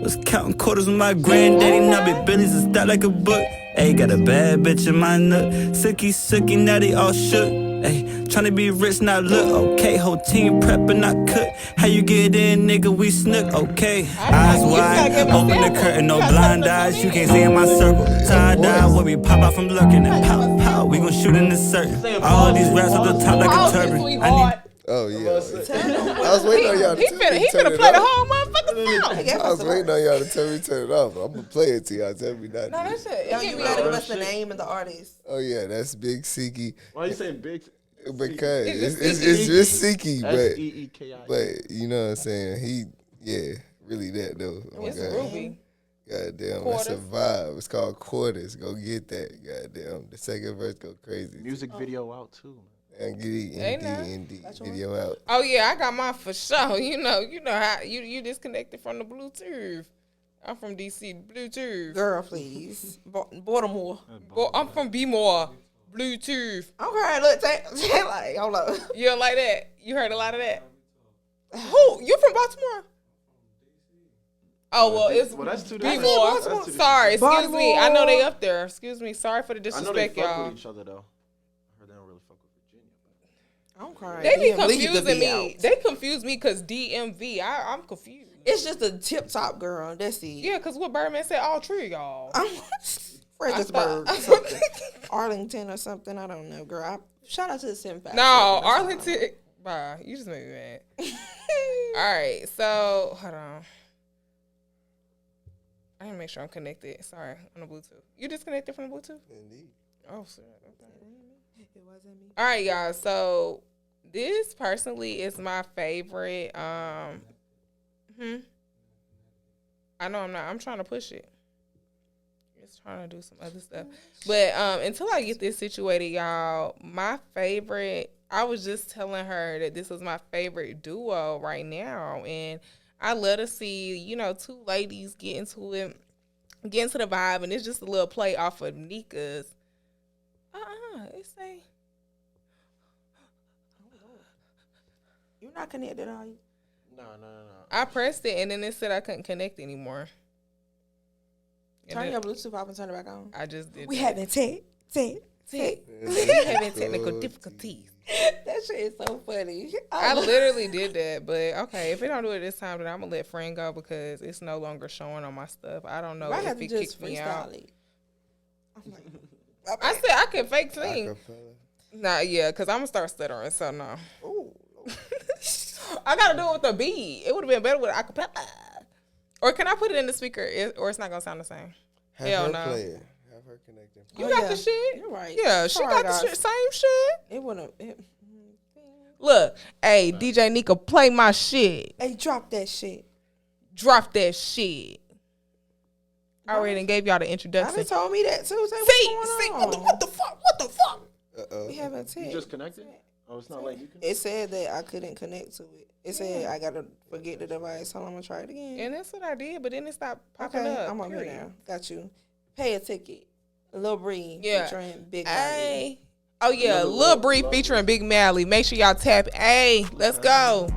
[SPEAKER 6] was counting quarters with my granddaddy. Now big Billy's a start like a book. Ayy, got a bad bitch in my nook. Sookie, now they all shook. Ayy, tryna be rich, not look. Okay, whole team preppin', not cook. How you get in, nigga? We snook. Okay, eyes wide, open the curtain, no blind eyes. You can't see in my circle. Tie-dye, where we pop out from lurking and pow. We gon' shoot in this circle. All these raps at the top like a turban. I need.
[SPEAKER 3] Oh yeah, I was waiting on y'all to
[SPEAKER 2] He finna play the whole motherfucking song.
[SPEAKER 3] I was waiting on y'all to tell me to turn it off. I'm gonna play it to y'all. Tell me not.
[SPEAKER 2] No, that's it.
[SPEAKER 1] You gotta give us the name and the artist.
[SPEAKER 3] Oh yeah, that's Big Seeky.
[SPEAKER 4] Why are you saying big?
[SPEAKER 3] Because it's just Seeky,
[SPEAKER 4] Seeki.
[SPEAKER 3] but you know what I'm saying. Really that though. Oh,
[SPEAKER 2] It's Ruby.
[SPEAKER 3] Goddamn, that's a vibe. It's called Quarters. Go get that. Goddamn, the second verse go crazy.
[SPEAKER 4] Music video out too.
[SPEAKER 3] And get video out.
[SPEAKER 2] Oh yeah, I got mine for sure. You know how you disconnected from the Bluetooth. I'm from DC. Bluetooth.
[SPEAKER 1] Girl, please. Baltimore.
[SPEAKER 2] I'm from B-More. Bluetooth.
[SPEAKER 1] Okay, look, take like, hold up.
[SPEAKER 2] You don't like that? You heard a lot of that? Who? You from Baltimore? Oh, well,
[SPEAKER 4] that's too
[SPEAKER 2] B-More. Sorry, excuse me. I know they up there. Excuse me. Sorry for the
[SPEAKER 4] I know they
[SPEAKER 2] disrespect,
[SPEAKER 4] fuck
[SPEAKER 2] y'all.
[SPEAKER 4] with each other though. I heard they don't really fuck with Virginia.
[SPEAKER 1] I'm crying.
[SPEAKER 2] They be
[SPEAKER 1] DMV
[SPEAKER 2] confusing
[SPEAKER 1] be
[SPEAKER 2] me.
[SPEAKER 1] out.
[SPEAKER 2] They confuse me because DMV. I'm confused.
[SPEAKER 1] It's just a tip top girl. That's it.
[SPEAKER 2] Yeah, because what Birdman said, all true, y'all.
[SPEAKER 1] Fredericksburg or something. Arlington or something. I don't know, girl. Shout out to the Simp.
[SPEAKER 2] No, Arlington. Bye. You just made me mad. All right, so hold on. I need to make sure I'm connected. Sorry, on the Bluetooth. You disconnected from the Bluetooth?
[SPEAKER 3] Indeed.
[SPEAKER 2] Oh, shit. Okay.
[SPEAKER 1] It wasn't me.
[SPEAKER 2] All right, y'all. So this personally is my favorite. I know I'm not. I'm trying to push it. Just trying to do some other stuff. But until I get this situated, y'all, my favorite. I was just telling her that this was my favorite duo right now, and I love to see two ladies get into it, get into the vibe, and it's just a little play off of Nika's. It say.
[SPEAKER 1] You're not connected, are you?
[SPEAKER 4] No.
[SPEAKER 2] I pressed it and then it said I couldn't connect anymore.
[SPEAKER 1] Turn your Bluetooth off and turn it back on.
[SPEAKER 2] I just did.
[SPEAKER 1] We having having
[SPEAKER 2] technical difficulties.
[SPEAKER 1] That shit is so funny.
[SPEAKER 2] I literally did that, but okay, if it don't do it this time, then I'm gonna let friend go because it's no longer showing on my stuff. I don't know if it kicked me out. I said I can fake sing. Nah, yeah, because I'm gonna start stuttering, so no.
[SPEAKER 1] Ooh.
[SPEAKER 2] I gotta do it with a beat. It would have been better with acapella. Or can I put it in the speaker, or it's not gonna sound the same? Hell no.
[SPEAKER 3] Play it. Have her connected.
[SPEAKER 2] You got the shit?
[SPEAKER 1] You're right.
[SPEAKER 2] Yeah, she got the shit, same shit.
[SPEAKER 1] It wouldn't.
[SPEAKER 2] Look, hey, DJ Nika, play my shit.
[SPEAKER 1] Hey, drop that shit.
[SPEAKER 2] Drop that shit. I already done gave y'all the introduction.
[SPEAKER 1] They told me that too.
[SPEAKER 2] See, what the fuck? What the fuck?
[SPEAKER 1] We haven't text.
[SPEAKER 4] You just connected? Oh, it's not like you can.
[SPEAKER 1] It said that I couldn't connect to it. It said I gotta forget the device. Hold on, I'm gonna try it again.
[SPEAKER 2] And that's what I did, but then it stopped popping
[SPEAKER 1] Okay,
[SPEAKER 2] up.
[SPEAKER 1] I'm up here now. Got you. Pay a ticket. Luh Bri featuring Big Mally.
[SPEAKER 2] Hey. Oh yeah, Luh Bri featuring Big Mally. Make sure y'all tap. Hey, let's go.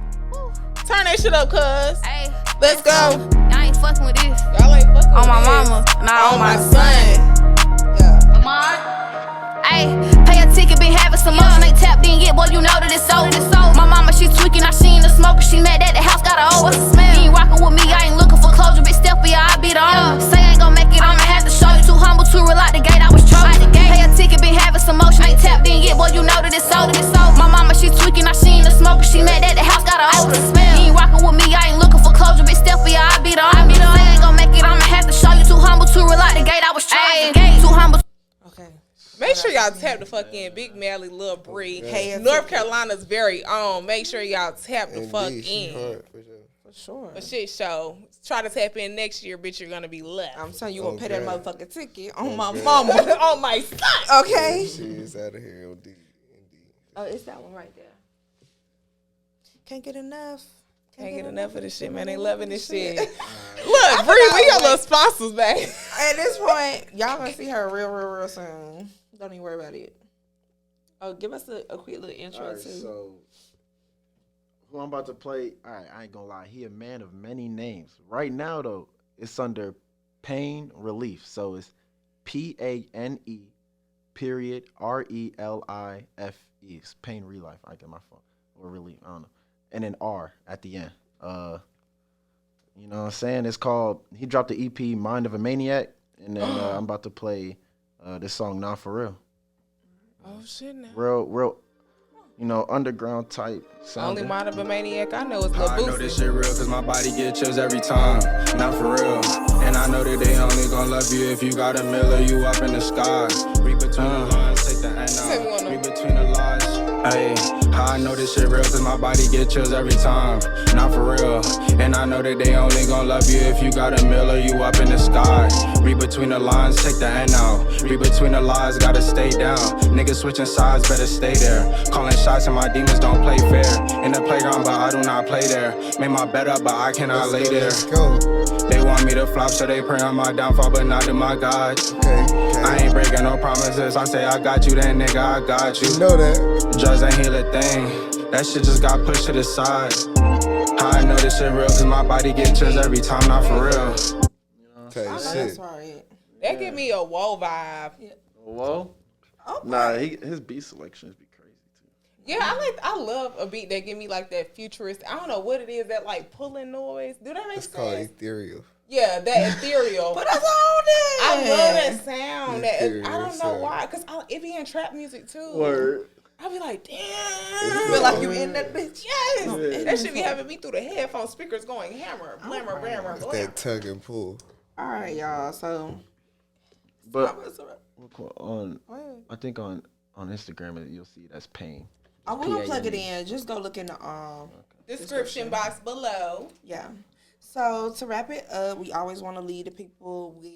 [SPEAKER 2] Turn that shit up, cuz.
[SPEAKER 5] Hey,
[SPEAKER 2] Let's go.
[SPEAKER 5] y'all ain't fucking with this.
[SPEAKER 2] Y'all ain't fucking
[SPEAKER 5] On
[SPEAKER 2] with
[SPEAKER 5] my
[SPEAKER 2] this.
[SPEAKER 5] mama, not
[SPEAKER 2] On my son.
[SPEAKER 5] Ayy, pay a ticket, been having some motion. Ain't tapped in yet, boy, you know that it's so. My mama, she tweaking, I seen the smoker. She mad that the house got a over. You ain't rockin' with me, I ain't looking for closure. Bitch, step for ya, I be the owner. Say I ain't gon' make it, I'ma have to show you. Too humble to real out the gate, I was chosen. Pay a ticket, been having some motion. Ain't tapped in yet, boy, you know that it's so. My mama, she tweaking, I seen the smoker. She mad that the house got a over. You ain't rockin' with me, I ain't looking for closure. Bitch, step for ya, I be the owner. Say I ain't gon' make it, I'ma have to show you. Too humble to real out the gate, I was chosen. Too humble.
[SPEAKER 1] Okay.
[SPEAKER 2] Make sure y'all tap the fucking Big Mally, Luh Bri.
[SPEAKER 1] Hey,
[SPEAKER 2] North Carolina's very own. Make sure y'all tap the fuck
[SPEAKER 3] Indeed, she
[SPEAKER 2] in.
[SPEAKER 3] hard, for sure.
[SPEAKER 1] For sure.
[SPEAKER 2] A shit show. Try to tap in next year, bitch. You're gonna be left.
[SPEAKER 1] I'm telling you, gonna pay that
[SPEAKER 3] Okay.
[SPEAKER 1] motherfucking ticket on my
[SPEAKER 3] Okay.
[SPEAKER 1] mama.
[SPEAKER 2] On my son.
[SPEAKER 1] Okay.
[SPEAKER 3] She is out of here, indeed.
[SPEAKER 1] Oh, it's that one right there. Can't get enough.
[SPEAKER 2] Can't get enough of this shit, man. They loving this shit.
[SPEAKER 1] Look,
[SPEAKER 2] Look, Bree, we got little sponsors back.
[SPEAKER 1] At this point, y'all gonna see her real soon. Don't even worry about it. Oh, give us a quick little intro
[SPEAKER 4] All right,
[SPEAKER 1] too.
[SPEAKER 4] so who I'm about to play, all right, I ain't gonna lie, he a man of many names. Right now, though, it's under Pain Relief. So it's PANE period RELIFE. It's Pain Relief. I get my phone. Or Relief, I don't know. And an R at the end. You know what I'm saying? It's called, he dropped the EP Mind of a Maniac. And then I'm about to play this song, Nah For Real.
[SPEAKER 2] Oh, shit, now.
[SPEAKER 4] Real, you know, underground type sound.
[SPEAKER 2] Only Mind of a Maniac I know is Lil
[SPEAKER 6] I know this
[SPEAKER 2] Bri-Soup.
[SPEAKER 6] shit real cause my body get chills every time. Not for real. And I know that they only gon' love you if you got a mill or you up in the sky. Read between the lines, take the end
[SPEAKER 2] Send me one
[SPEAKER 6] out.
[SPEAKER 2] of
[SPEAKER 6] Read between the lies. Hey, I know this shit real cause my body get chills every time. Not for real. And I know that they only gon' love you if you got a mill or you up in the sky. Read between the lines, take the end out. Read between the lies, gotta stay down. Niggas switching sides, better stay there. Calling shots and my demons don't play fair. In the playground, but I do not play there. Made my bed up, but I cannot lay there.
[SPEAKER 3] Let's go.
[SPEAKER 6] They want me to flop, so they pray on my downfall, but not to my God.
[SPEAKER 3] Okay.
[SPEAKER 6] I ain't breaking no promises. I say I got you, then nigga, I got you.
[SPEAKER 3] You know that.
[SPEAKER 6] Drugs ain't heal a thing. That shit just got pushed to the side. How I know this shit real, cause my body get chills every time, not for real.
[SPEAKER 3] Type
[SPEAKER 1] I know
[SPEAKER 3] shit.
[SPEAKER 1] that's right.
[SPEAKER 2] That give me a whoa vibe.
[SPEAKER 4] Whoa.
[SPEAKER 1] Okay.
[SPEAKER 4] Nah, his beat selections be crazy too.
[SPEAKER 2] Yeah, I love a beat that give me like that futurist. I don't know what it is, that like pulling noise. Do that make
[SPEAKER 3] It's
[SPEAKER 2] sense?
[SPEAKER 3] called ethereal.
[SPEAKER 2] Yeah, that ethereal.
[SPEAKER 1] But that's all that.
[SPEAKER 2] I love that sound. That
[SPEAKER 3] Ethereal
[SPEAKER 2] I don't know
[SPEAKER 3] sound.
[SPEAKER 2] why, cause it be in trap music too.
[SPEAKER 4] Word.
[SPEAKER 2] I be like, damn.
[SPEAKER 1] I feel like you in that bitch.
[SPEAKER 2] Yes, that should be having me through the headphone speakers going hammer, blammer, blammer,
[SPEAKER 3] It's
[SPEAKER 2] blammer.
[SPEAKER 3] that tug and pull.
[SPEAKER 1] All right, y'all. So,
[SPEAKER 4] But
[SPEAKER 1] oh,
[SPEAKER 4] I think on Instagram you'll see that's Pain.
[SPEAKER 1] I will plug it in. Just go look in the
[SPEAKER 2] Description box below.
[SPEAKER 1] Yeah. So to wrap it up, we always want to lead the people with,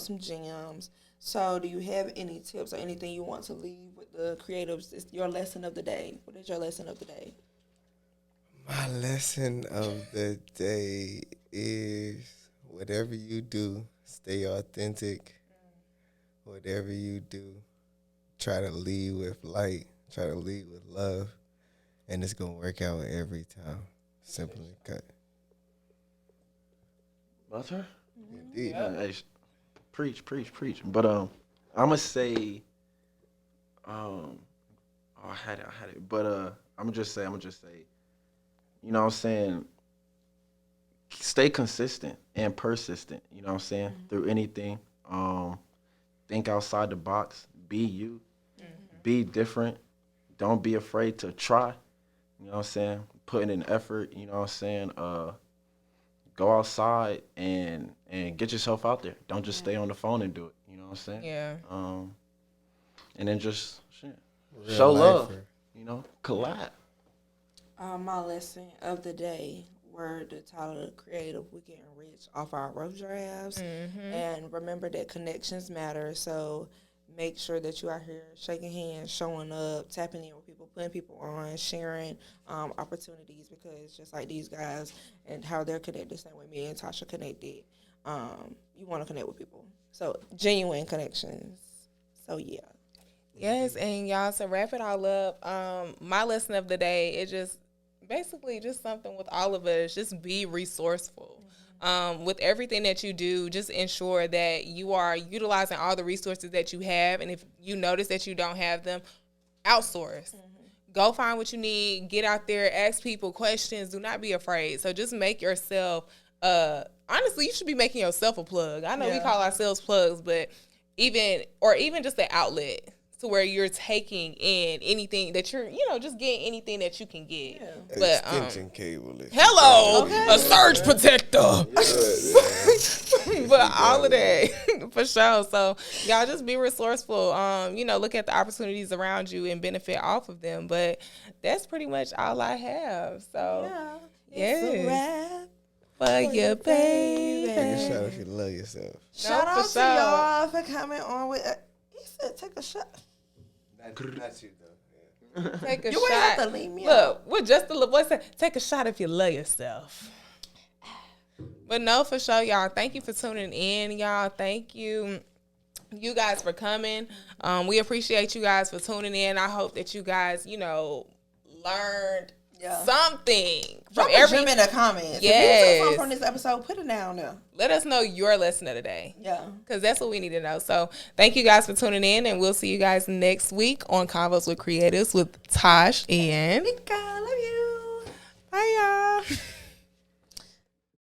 [SPEAKER 1] some gems. So do you have any tips or anything you want to leave with the creatives? It's your lesson of the day. What is your lesson of the day?
[SPEAKER 3] My lesson of the day is whatever you do, stay authentic. Whatever you do, try to lead with light. Try to lead with love. And it's going to work out every time. Simple and cut.
[SPEAKER 4] Butter?
[SPEAKER 3] Indeed.
[SPEAKER 4] Hey, preach. But I'm gonna say, I had it. But I'm gonna just say, you know what I'm saying? Stay consistent and persistent. You know what I'm saying? Through anything. Think outside the box. Be you. Be different. Don't be afraid to try. You know what I'm saying? Putting in effort. You know what I'm saying? Go outside and get yourself out there. Don't just stay on the phone and do it. You know what I'm saying?
[SPEAKER 2] Yeah.
[SPEAKER 4] And then just
[SPEAKER 3] Real
[SPEAKER 4] show love.
[SPEAKER 3] lifer.
[SPEAKER 4] You know, collab.
[SPEAKER 1] My lesson of the day, word to Tyler the Creative, we getting rich off our rough drafts. And remember that connections matter. So make sure that you are here shaking hands, showing up, tapping in with people, putting people on, sharing opportunities, because just like these guys and how they're connected, same way me and Tasha connected, you want to connect with people. So genuine connections. So yeah.
[SPEAKER 2] Yes, and y'all, to wrap it all up, my lesson of the day is just basically just something with all of us, just be resourceful. With everything that you do, just ensure that you are utilizing all the resources that you have, and if you notice that you don't have them, outsource. Go find what you need, get out there, ask people questions, do not be afraid. So just make yourself, honestly, you should be making yourself a plug. I know we call ourselves plugs, but even just an outlet to where you're taking in anything that you're, just getting anything that you can get. Yeah. But
[SPEAKER 3] Extension cable.
[SPEAKER 2] hello, a surge protector. But all of that, for sure. So y'all just be resourceful. Look at the opportunities around you and benefit off of them. But that's pretty much all I have. So
[SPEAKER 1] It's a
[SPEAKER 2] Yes.
[SPEAKER 1] wrap
[SPEAKER 2] For your baby.
[SPEAKER 3] Take a shot if you love yourself.
[SPEAKER 1] Shout
[SPEAKER 2] for
[SPEAKER 1] out to
[SPEAKER 2] sure.
[SPEAKER 1] y'all for coming on with. He said, "Take a shot."
[SPEAKER 3] Not you though.
[SPEAKER 2] Take a
[SPEAKER 1] You ain't
[SPEAKER 2] shot.
[SPEAKER 1] have to leave me out.
[SPEAKER 2] Look, what just the little boy said, take a shot if you love yourself. But no, for sure, y'all. Thank you for tuning in, y'all. Thank you guys for coming. We appreciate you guys for tuning in. I hope that you guys, learned something from
[SPEAKER 1] Drop a
[SPEAKER 2] every.
[SPEAKER 1] gem in the comments. If you
[SPEAKER 2] Yes.
[SPEAKER 1] took something from this episode, put it down there.
[SPEAKER 2] Let us know your lesson of the day.
[SPEAKER 1] Yeah.
[SPEAKER 2] Because that's what we need to know. So thank you guys for tuning in, and we'll see you guys next week on Convos with Creatives with Tosh and
[SPEAKER 1] Mika, love you.
[SPEAKER 2] bye, y'all.